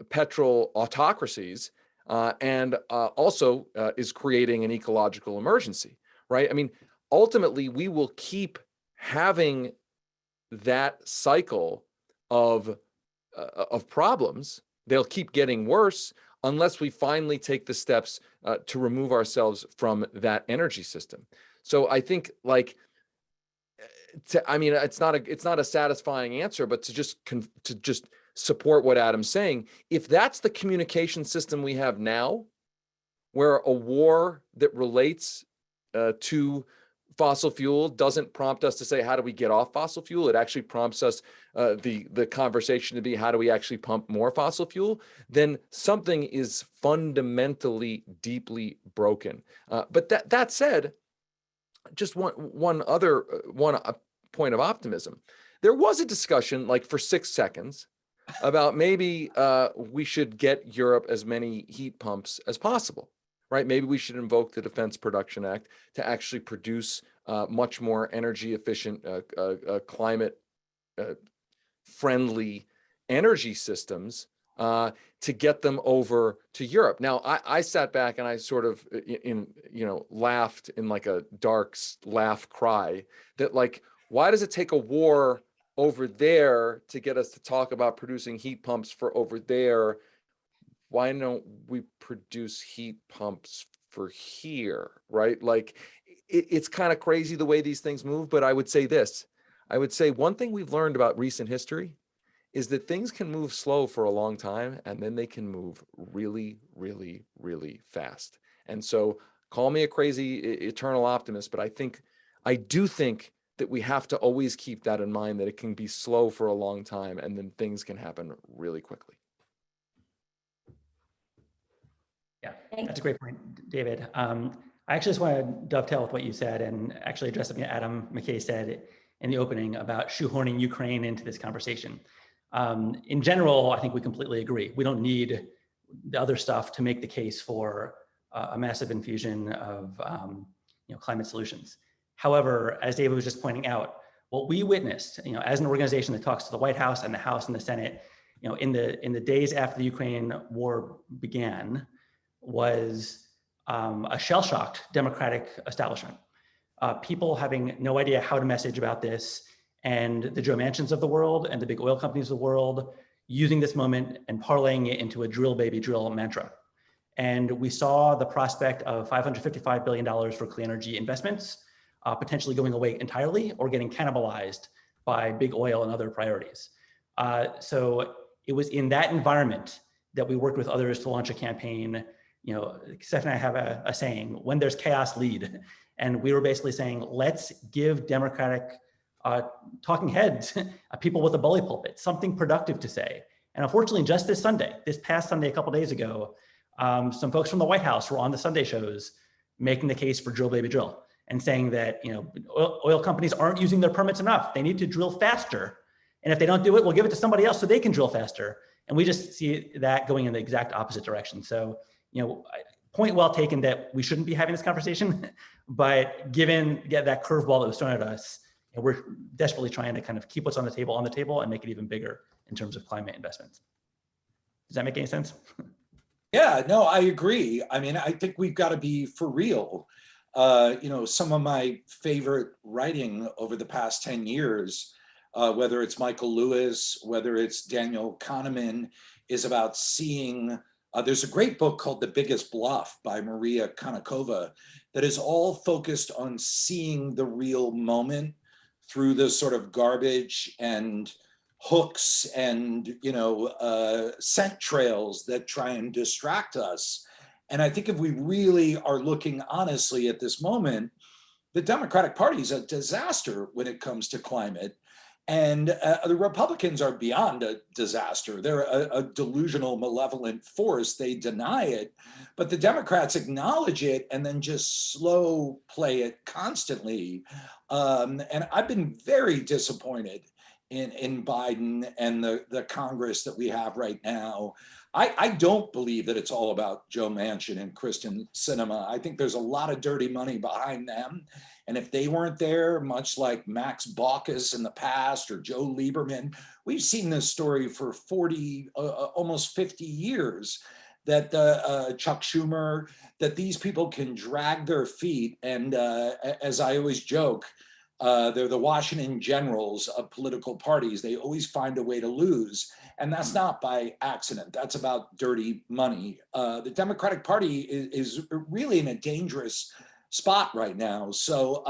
petrol autocracies and also is creating an ecological emergency, right? I mean, ultimately, we will keep having that cycle of problems. They'll keep getting worse unless we finally take the steps to remove ourselves from that energy system. So I think, like, I mean, it's not a satisfying answer, but to just support what Adam's saying, if that's the communication system we have now, where a war that relates to fossil fuel doesn't prompt us to say, how do we get off fossil fuel? It actually prompts us, the conversation to be, how do we actually pump more fossil fuel? Then something is fundamentally, deeply broken. But that said, just one point of optimism. There was a discussion, like for 6 seconds, about maybe we should get Europe as many heat pumps as possible, right? Maybe we should invoke the Defense Production Act to actually produce much more energy efficient, climate friendly energy systems to get them over to Europe. Now, I sat back and I sort of laughed in like a dark laugh cry that, like, why does it take a war over there to get us to talk about producing heat pumps for over there? Why don't we produce heat pumps for here, right? Like, it's kind of crazy the way these things move, but I would say this. I would say one thing we've learned about recent history is that things can move slow for a long time, and then they can move really, really, really fast. And so call me a crazy eternal optimist, but I do think that we have to always keep that in mind, that it can be slow for a long time and then things can happen really quickly. Yeah, that's a great point, David. I actually just want to dovetail with what you said and actually address something Adam McKay said in the opening about shoehorning Ukraine into this conversation. In general, I think we completely agree. We don't need the other stuff to make the case for a massive infusion of climate solutions. However, as David was just pointing out, what we witnessed, as an organization that talks to the White House and the House and the Senate, in the days after the Ukraine war began, was a shell-shocked Democratic establishment. People having no idea how to message about this, and the Joe Manchins of the world and the big oil companies of the world using this moment and parlaying it into a drill baby drill mantra. And we saw the prospect of $555 billion for clean energy investments potentially going away entirely or getting cannibalized by big oil and other priorities. So it was in that environment that we worked with others to launch a campaign. Seth and I have a saying, when there's chaos, lead. And we were basically saying, let's give Democratic talking heads, people with a bully pulpit, something productive to say. And unfortunately, just this past Sunday, a couple days ago, some folks from the White House were on the Sunday shows making the case for drill baby drill and saying that oil companies aren't using their permits enough. They need to drill faster. And if they don't do it, we'll give it to somebody else so they can drill faster. And we just see that going in the exact opposite direction. So, point well taken that we shouldn't be having this conversation, but given that curveball that was thrown at us, we're desperately trying to kind of keep what's on the table and make it even bigger in terms of climate investments. Does that make any sense? Yeah, no, I agree. I mean, I think we've got to be for real. Some of my favorite writing over the past 10 years, whether it's Michael Lewis, whether it's Daniel Kahneman, is about seeing, there's a great book called The Biggest Bluff by Maria Konnikova that is all focused on seeing the real moment through the sort of garbage and hooks and scent trails that try and distract us. And I think if we really are looking honestly at this moment, the Democratic Party is a disaster when it comes to climate. And the Republicans are beyond a disaster. They're a delusional, malevolent force. They deny it, but the Democrats acknowledge it and then just slow play it constantly. And I've been very disappointed in Biden and the Congress that we have right now. I don't believe that it's all about Joe Manchin and Kristen Sinema. I think there's a lot of dirty money behind them. And if they weren't there, much like Max Baucus in the past or Joe Lieberman, we've seen this story for 40, almost 50 years, that Chuck Schumer, that these people can drag their feet. And as I always joke, they're the Washington Generals of political parties. They always find a way to lose. And that's not by accident. That's about dirty money. The Democratic Party is really in a dangerous spot right now. So,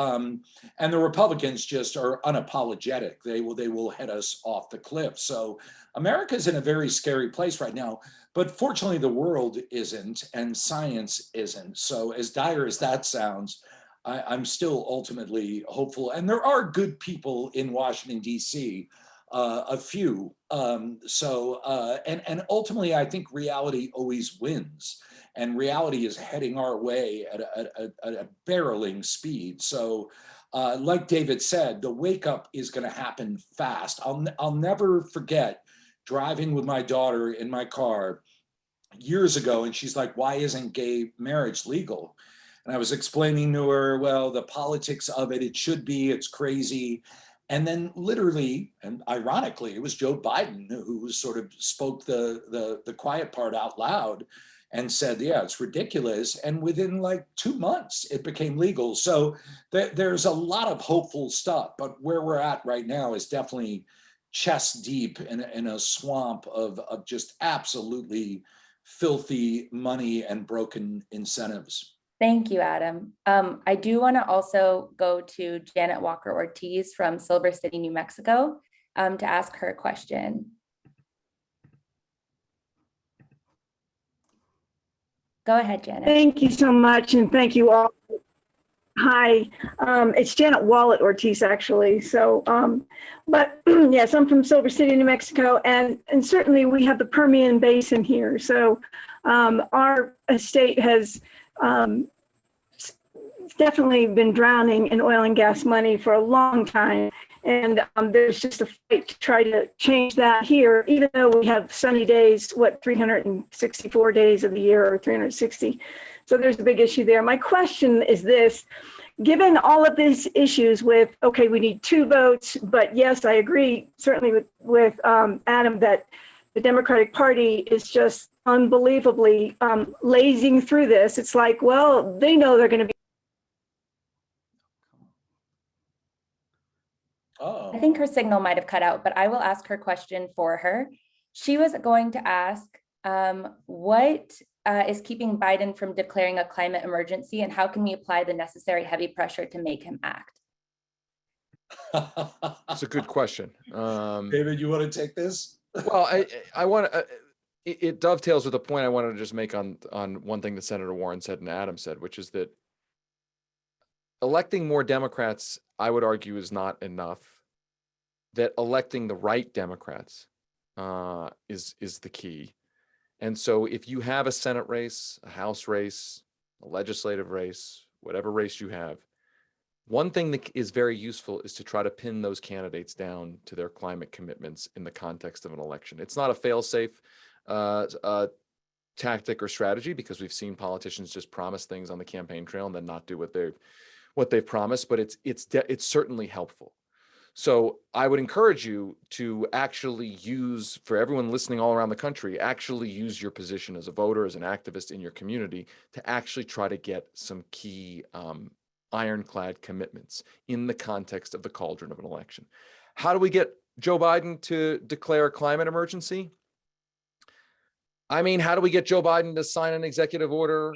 and the Republicans just are unapologetic. They will head us off the cliff. So America's in a very scary place right now, but fortunately the world isn't and science isn't. So as dire as that sounds, I'm still ultimately hopeful. And there are good people in Washington, D.C., a few. And ultimately, I think reality always wins. And reality is heading our way at a barreling speed. So like David said, the wake up is going to happen fast. I'll never forget driving with my daughter in my car years ago, and she's like, why isn't gay marriage legal? And I was explaining to her, well, the politics of it, it should be, it's crazy. And then literally, and ironically, it was Joe Biden who sort of spoke the quiet part out loud and said, yeah, it's ridiculous. And within like 2 months, it became legal. So there's a lot of hopeful stuff, but where we're at right now is definitely chest deep in a swamp of just absolutely filthy money and broken incentives. Thank you, Adam. I do want to also go to Janet Walker Ortiz from Silver City, New Mexico, to ask her a question. Go ahead, Janet. Thank you so much, and thank you all. Hi, it's Janet Wallet Ortiz, actually. So, but yes, I'm from Silver City, New Mexico, and certainly we have the Permian Basin here. So our state has definitely been drowning in oil and gas money for a long time. And there's just a fight to try to change that here, even though we have sunny days, 364 days of the year, or 360. So there's a big issue there. My question is this: given all of these issues with, okay, we need 2 votes, but yes, I agree certainly with Adam that the Democratic Party is just unbelievably lazing through this. It's like, well, they know they're going to be. Oh. I think her signal might have cut out, but I will ask her question for her. She was going to ask, what is keeping Biden from declaring a climate emergency, and how can we apply the necessary heavy pressure to make him act? That's a good question. David, you want to take this? Well, I want to, it dovetails with a point I wanted to just make on one thing that Senator Warren said and Adam said, which is that electing more Democrats, I would argue, is not enough. That electing the right Democrats is the key. And so if you have a Senate race, a House race, a legislative race, whatever race you have, one thing that is very useful is to try to pin those candidates down to their climate commitments in the context of an election. It's not a fail-safe tactic or strategy, because we've seen politicians just promise things on the campaign trail and then not do what they've promised, but it's certainly helpful. So I would encourage you to actually use, for everyone listening all around the country, actually use your position as a voter, as an activist in your community, to actually try to get some key ironclad commitments in the context of the cauldron of an election. How do we get Joe Biden to declare a climate emergency? I mean, how do we get Joe Biden to sign an executive order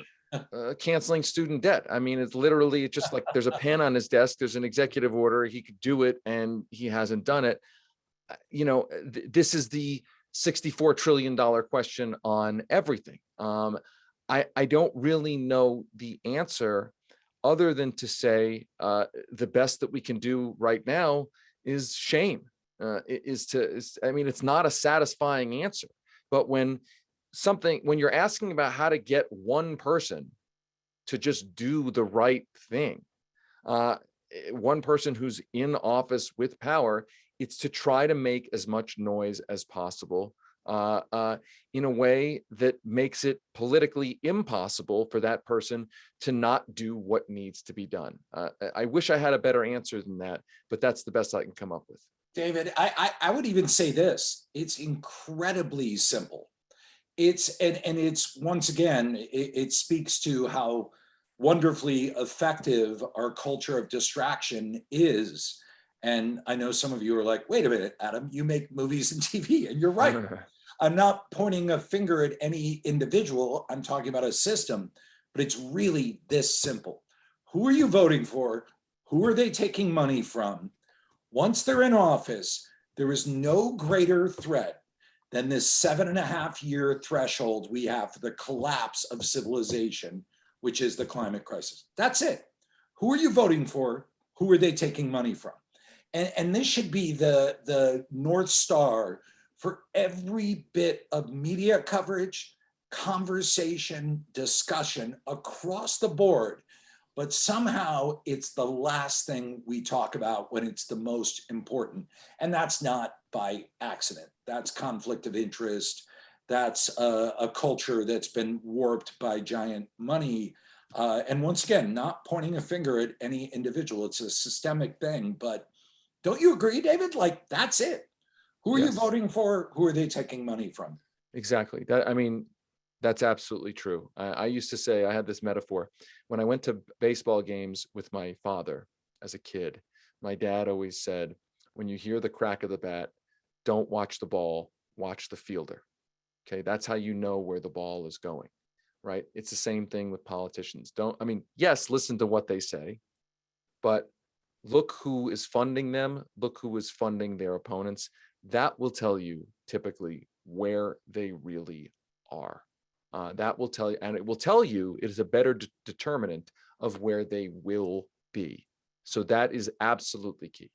canceling student debt? I mean, it's literally just like there's a pen on his desk, there's an executive order, he could do it, and he hasn't done it. You know, this is the $64 trillion question on everything. I don't really know the answer, other than to say the best that we can do right now is shame. I mean, it's not a satisfying answer, but when you're asking about how to get one person to just do the right thing, one person who's in office with power, it's to try to make as much noise as possible in a way that makes it politically impossible for that person to not do what needs to be done. I wish I had a better answer than that, but that's the best I can come up with. David, I would even say this: it's incredibly simple. it's once again, it speaks to how wonderfully effective our culture of distraction is. And I know some of you are like, wait a minute, Adam, you make movies and TV, and you're right. I'm not pointing a finger at any individual. I'm talking about a system, but it's really this simple. Who are you voting for? Who are they taking money from? Once they're in office, there is no greater threat than this 7.5-year threshold we have for the collapse of civilization, which is the climate crisis. That's it. Who are you voting for? Who are they taking money from? And this should be the North Star for every bit of media coverage, conversation, discussion across the board. But somehow it's the last thing we talk about when it's the most important. And that's not by accident. That's conflict of interest. That's a culture that's been warped by giant money. And once again, not pointing a finger at any individual. It's a systemic thing. But don't you agree, David? Like, that's it. Who are you voting for? Who are they taking money from? Exactly. That, I mean, that's absolutely true. I used to say, I had this metaphor. When I went to baseball games with my father as a kid, my dad always said, when you hear the crack of the bat, don't watch the ball, watch the fielder. Okay, that's how you know where the ball is going, right? It's the same thing with politicians. Yes, listen to what they say, but look who is funding them, look who is funding their opponents. That will tell you typically where they really are. That will tell you, and it will tell you it is a better determinant of where they will be. So that is absolutely key.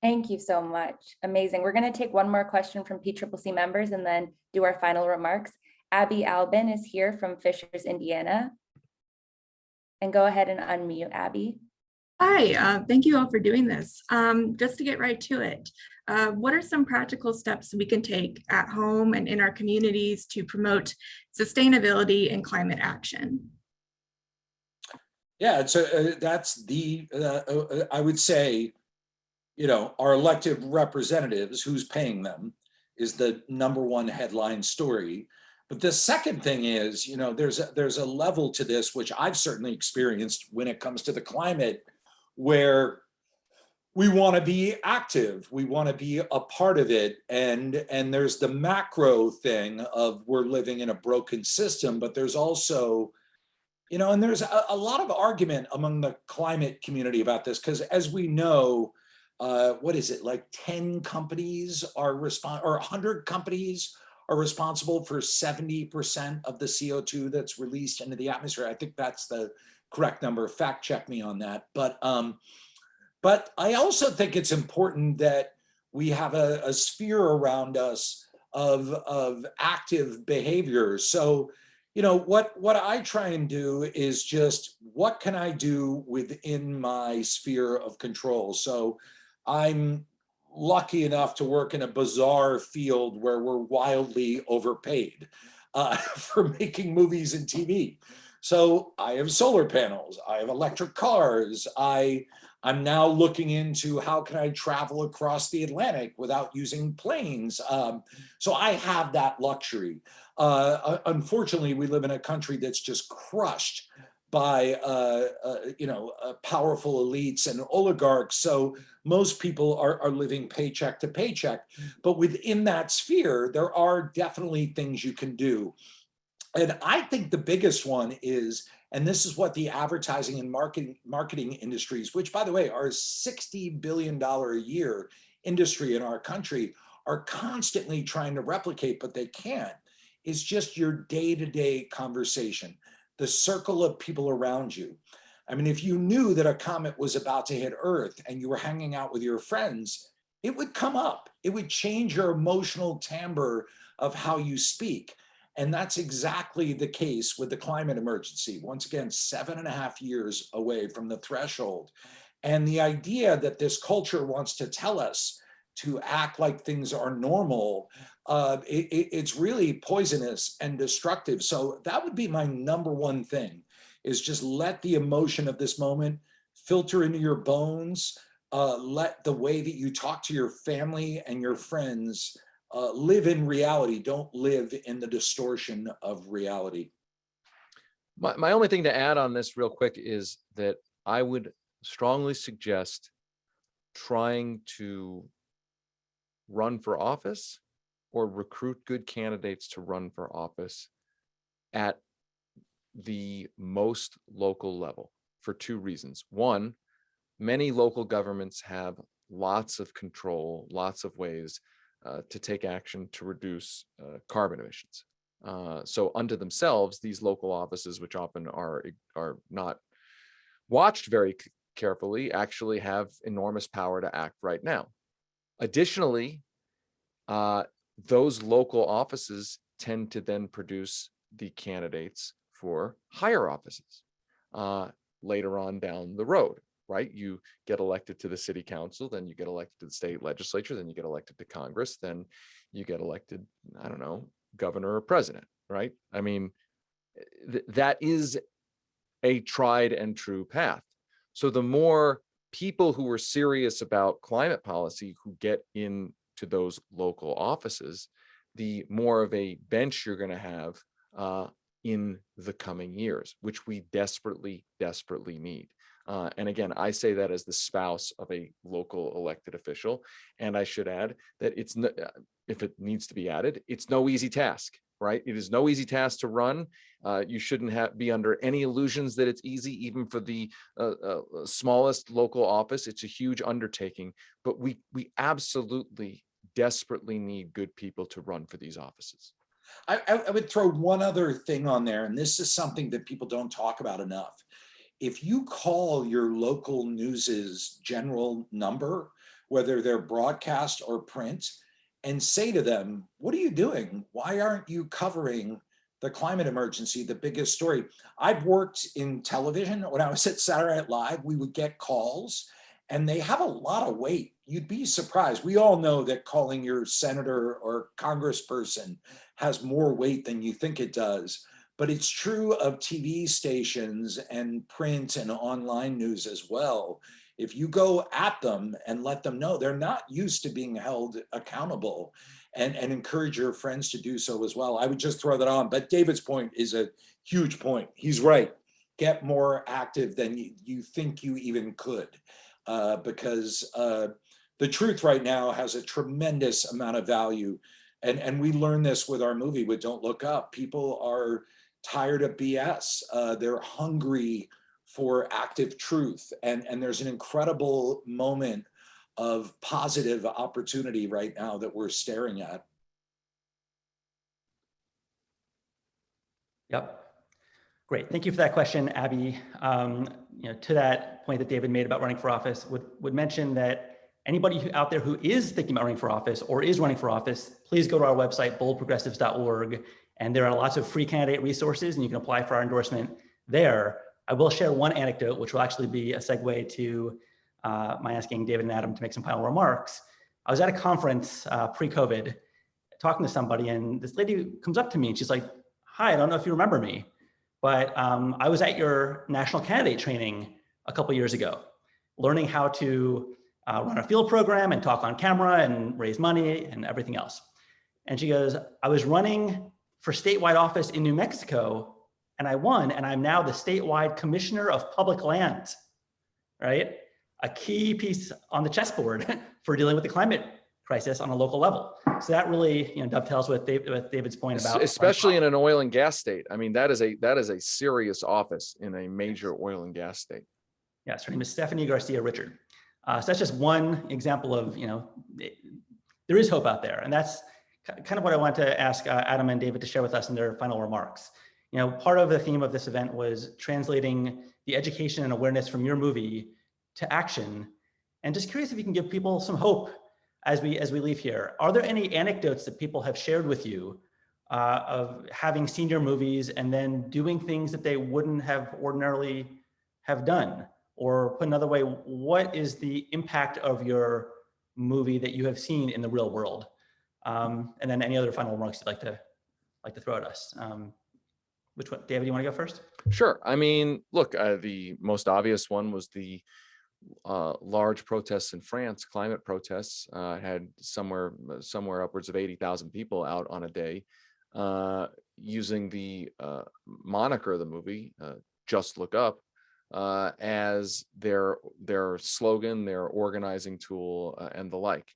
Thank you so much. Amazing. We're going to take one more question from PCCC members and then do our final remarks. Abby Albin is here from Fishers, Indiana. And go ahead and unmute, Abby. Hi, thank you all for doing this. Just to get right to it, what are some practical steps we can take at home and in our communities to promote sustainability and climate action? Yeah, so that's the, I would say, our elected representatives, who's paying them, is the #1 headline story. But the second thing is, there's a level to this, which I've certainly experienced when it comes to the climate, where we want to be active, we want to be a part of it, and there's the macro thing of we're living in a broken system, but there's also, and there's a lot of argument among the climate community about this, because as we know, what is it, like 10 companies are or 100 companies are responsible for 70% of the CO2 that's released into the atmosphere. I think that's the correct number. Fact check me on that. But I also think it's important that we have a sphere around us of active behavior. So, what I try and do is just, what can I do within my sphere of control? So I'm lucky enough to work in a bizarre field where we're wildly overpaid for making movies and TV. So I have solar panels, I have electric cars, I'm now looking into how can I travel across the Atlantic without using planes. So I have that luxury. Unfortunately, we live in a country that's just crushed by powerful elites and oligarchs. So most people are living paycheck to paycheck. But within that sphere, there are definitely things you can do. And I think the biggest one is, and this is what the advertising and marketing industries, which by the way are a $60 billion a year industry in our country, are constantly trying to replicate, but they can't, is just your day-to-day conversation, the circle of people around you. I mean, if you knew that a comet was about to hit Earth and you were hanging out with your friends, it would come up. It would change your emotional timbre of how you speak. And that's exactly the case with the climate emergency. Once again, 7.5 years away from the threshold. And the idea that this culture wants to tell us to act like things are normal, it's really poisonous and destructive. So that would be my #1 thing, is just let the emotion of this moment filter into your bones. Let the way that you talk to your family and your friends live in reality. Don't live in the distortion of reality. My only thing to add on this real quick is that I would strongly suggest trying to run for office or recruit good candidates to run for office at the most local level for two reasons. One, many local governments have lots of control, lots of ways to take action to reduce carbon emissions. So unto themselves, these local offices, which often are not watched very carefully, actually have enormous power to act right now. Additionally, those local offices tend to then produce the candidates for higher offices later on down the road, right? You get elected to the city council, then you get elected to the state legislature, then you get elected to Congress, then you get elected, I don't know, governor or president, right? I mean, that is a tried and true path. So the more people who are serious about climate policy who get into those local offices, the more of a bench you're going to have in the coming years, which we desperately, desperately need. And again, I say that as the spouse of a local elected official. And I should add that it's, if it needs to be added, it's no easy task, right? It is no easy task to run. You shouldn't be under any illusions that it's easy, even for the smallest local office. It's a huge undertaking, but we absolutely desperately need good people to run for these offices. I would throw one other thing on there, and this is something that people don't talk about enough. If you call your local news's general number, whether they're broadcast or print, and say to them, what are you doing? Why aren't you covering the climate emergency, the biggest story? I've worked in television. When I was at Saturday Night Live, we would get calls and they have a lot of weight. You'd be surprised. We all know that calling your senator or congressperson has more weight than you think it does. But it's true of TV stations and print and online news as well. If you go at them and let them know they're not used to being held accountable, and encourage your friends to do so as well. I would just throw that on. But David's point is a huge point. He's right. Get more active than you think you even could, because the truth right now has a tremendous amount of value. And we learn this with our movie, with Don't Look Up. People are tired of BS. They're hungry for active truth. And there's an incredible moment of positive opportunity right now that we're staring at. Yep. Great. Thank you for that question, Abby. To that point that David made about running for office, would mention that anybody out there who is thinking about running for office or is running for office, please go to our website, boldprogressives.org. And there are lots of free candidate resources and you can apply for our endorsement there. I will share one anecdote, which will actually be a segue to my asking David and Adam to make some final remarks. I was at a conference pre-COVID talking to somebody, and this lady comes up to me and she's like, hi, I don't know if you remember me, but I was at your national candidate training a couple years ago, learning how to run a field program and talk on camera and raise money and everything else. And she goes, I was running for statewide office in New Mexico and I won, and I'm now the statewide commissioner of public lands, right? A key piece on the chessboard for dealing with the climate crisis on a local level. So that really dovetails with David's point about, especially in an oil and gas state. I mean, that is a serious office in a major oil and gas state. Yes, her name is Stephanie Garcia Richard. So that's just one example of, there is hope out there. And that's kind of what I want to ask Adam and David to share with us in their final remarks. Part of the theme of this event was translating the education and awareness from your movie to action. And just curious if you can give people some hope as we leave here. Are there any anecdotes that people have shared with you of having seen your movies and then doing things that they wouldn't have ordinarily have done? Or put another way, what is the impact of your movie that you have seen in the real world? And then any other final remarks you'd like to throw at us? Which one, David, you want to go first? Sure. I mean, look, the most obvious one was the large protests in France, climate protests, had somewhere upwards of 80,000 people out on a day, using the moniker of the movie, "Just Look Up," as their slogan, their organizing tool, and the like.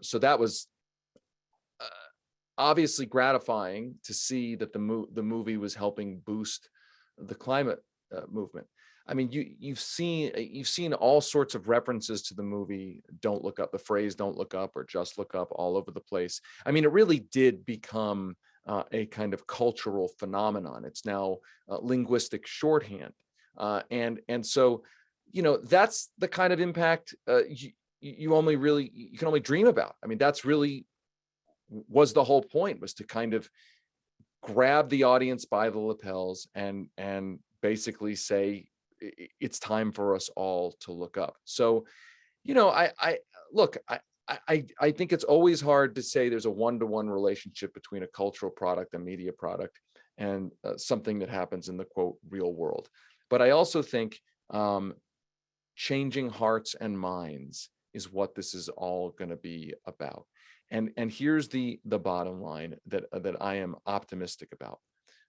So that was obviously gratifying to see that the movie was helping boost the climate movement. I mean, you've seen all sorts of references to the movie "Don't Look Up," the phrase "Don't Look Up" or "Just Look Up" all over the place. I mean, it really did become a kind of cultural phenomenon. It's now linguistic shorthand, and so, you know, that's the kind of impact you can only dream about. I mean, that's really was the whole point, was to kind of grab the audience by the lapels and basically say, it's time for us all to look up. So, you know, I think it's always hard to say there's a one-to-one relationship between a cultural product, a media product, and something that happens in the quote real world. But I also think changing hearts and minds is what this is all going to be about. And here's the bottom line that I am optimistic about,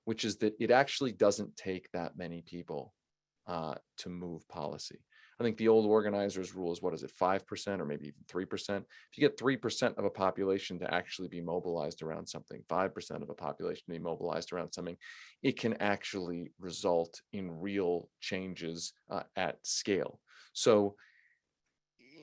which is that it actually doesn't take that many people to move policy. I think the old organizers rule is, what is it, 5% or maybe even 3%? If you get 3% of a population to actually be mobilized around something, 5% of a population to be mobilized around something, it can actually result in real changes at scale. So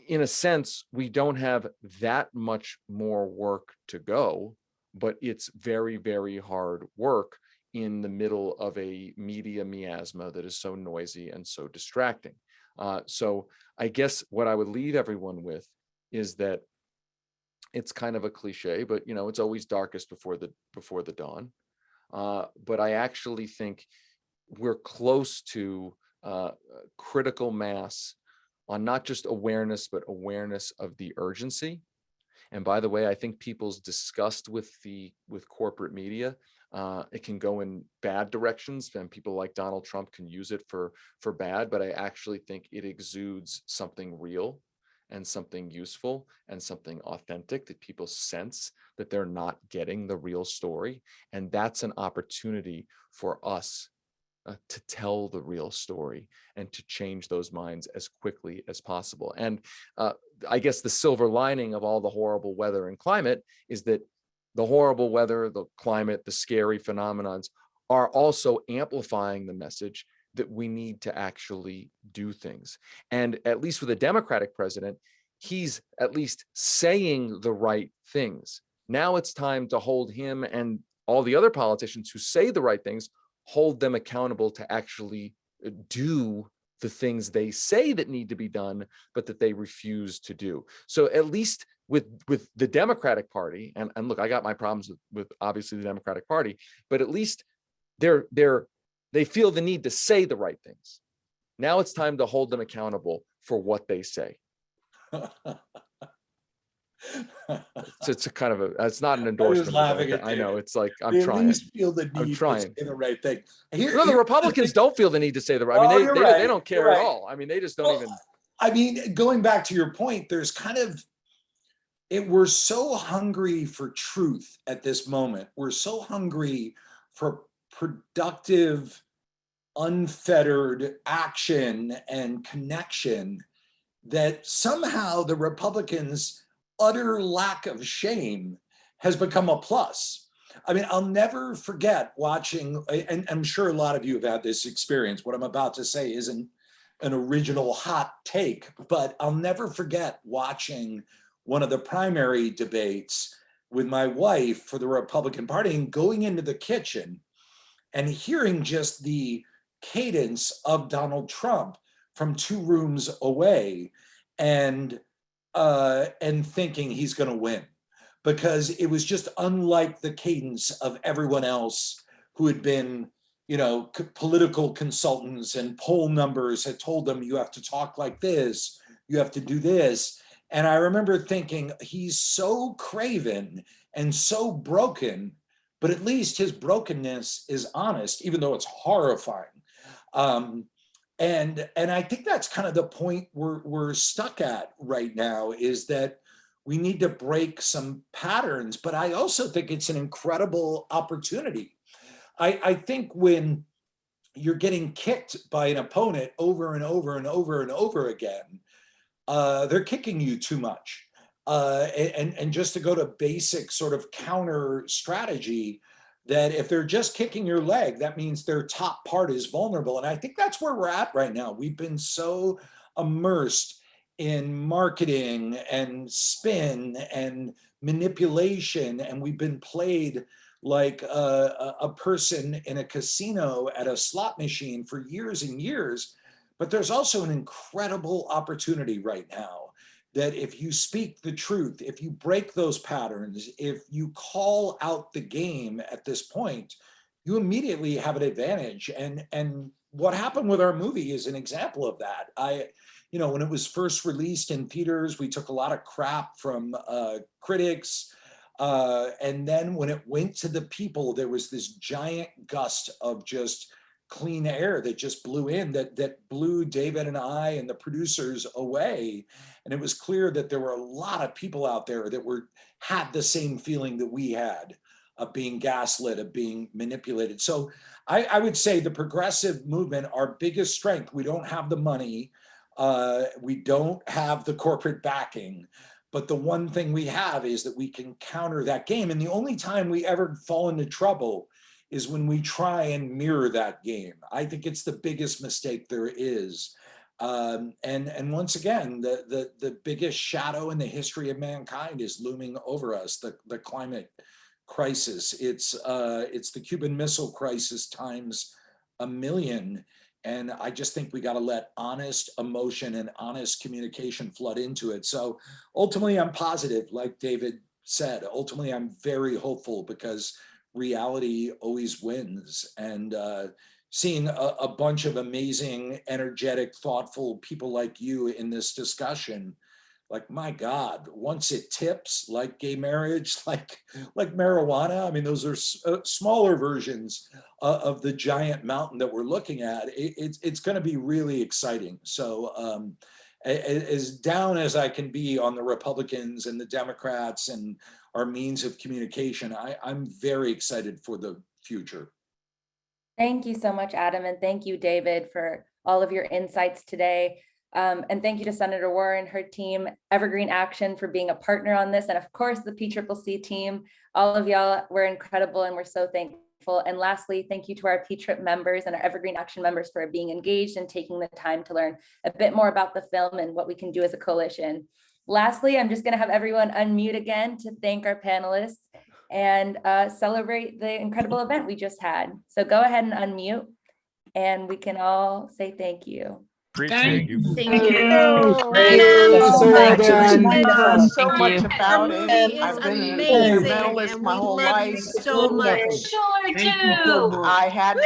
in a sense, we don't have that much more work to go, but it's very, very hard work in the middle of a media miasma that is so noisy and so distracting. So I guess what I would leave everyone with is that it's kind of a cliche, but you know, it's always darkest before the dawn. But I actually think we're close to critical mass on not just awareness, but awareness of the urgency. And by the way, I think people's disgust with corporate media, it can go in bad directions, and people like Donald Trump can use it for bad, but I actually think it exudes something real and something useful and something authentic, that people sense that they're not getting the real story. And that's an opportunity for us to tell the real story and to change those minds as quickly as possible. And I guess the silver lining of all the horrible weather and climate is that the horrible weather, the climate, the scary phenomenons are also amplifying the message that we need to actually do things. And at least with a Democratic president, he's at least saying the right things. Now it's time to hold him and all the other politicians who say the right things, hold them accountable to actually do the things they say that need to be done, but that they refuse to do. So at least with the Democratic Party, and look, I got my problems with obviously the Democratic Party, but at least they feel the need to say the right things. Now it's time to hold them accountable for what they say. It's a kind of it's not an endorsement. I know, it's like I'm trying. At least feel the need to say the right thing. No, the Republicans don't feel the need to say the right. I mean, they don't care at all. I mean, they just don't even. I mean, going back to your point, there's kind of we're so hungry for truth at this moment. We're so hungry for productive, unfettered action and connection that somehow the Republicans' utter lack of shame has become a plus. I mean, I'll never forget watching, and I'm sure a lot of you have had this experience. What I'm about to say isn't an original hot take, but I'll never forget watching one of the primary debates with my wife for the Republican Party and going into the kitchen and hearing just the cadence of Donald Trump from 2 rooms away, and thinking he's going to win, because it was just unlike the cadence of everyone else who had been, you know, political consultants and poll numbers had told them, you have to talk like this, you have to do this. And I remember thinking, he's so craven and so broken, but at least his brokenness is honest, even though it's horrifying. And I think that's kind of the point we're stuck at right now, is that we need to break some patterns, but I also think it's an incredible opportunity. I think when you're getting kicked by an opponent over and over and over and over again, they're kicking you too much. And just to go to basic sort of counter strategy, that if they're just kicking your leg, that means their top part is vulnerable. And I think that's where we're at right now. We've been so immersed in marketing and spin and manipulation, and we've been played like a person in a casino at a slot machine for years and years. But there's also an incredible opportunity right now that if you speak the truth, if you break those patterns, if you call out the game at this point, you immediately have an advantage. And what happened with our movie is an example of that. When it was first released in theaters, we took a lot of crap from critics. And then when it went to the people, there was this giant gust of just clean air that just blew in, that blew David and I and the producers away. And it was clear that there were a lot of people out there that had the same feeling that we had, of being gaslit, of being manipulated. So I would say the progressive movement, our biggest strength, we don't have the money, we don't have the corporate backing, but the one thing we have is that we can counter that game. And the only time we ever fall into trouble is when we try and mirror that game. I think it's the biggest mistake there is. And once again, the biggest shadow in the history of mankind is looming over us, the climate crisis. It's the Cuban Missile Crisis times a million. And I just think we got to let honest emotion and honest communication flood into it. So ultimately, I'm positive, like David said. Ultimately, I'm very hopeful, because reality always wins. And seeing a bunch of amazing, energetic, thoughtful people like you in this discussion, like, my God, once it tips, like gay marriage, like marijuana, I mean, those are smaller versions of the giant mountain that we're looking at. It's going to be really exciting. So as down as I can be on the Republicans and the Democrats and our means of communication, I'm very excited for the future. Thank you so much, Adam. And thank you, David, for all of your insights today. And thank you to Senator Warren, her team, Evergreen Action, for being a partner on this. And of course, the PCCC team, all of y'all were incredible, and we're so thankful. And lastly, thank you to our PTRIP members and our Evergreen Action members for being engaged and taking the time to learn a bit more about the film and what we can do as a coalition. Lastly, I'm just going to have everyone unmute again to thank our panelists and celebrate the incredible event we just had. So go ahead and unmute, and we can all say thank you. Appreciate you. Thank you. So much about it. I've been an environmentalist my whole life. So much. Sure do. I had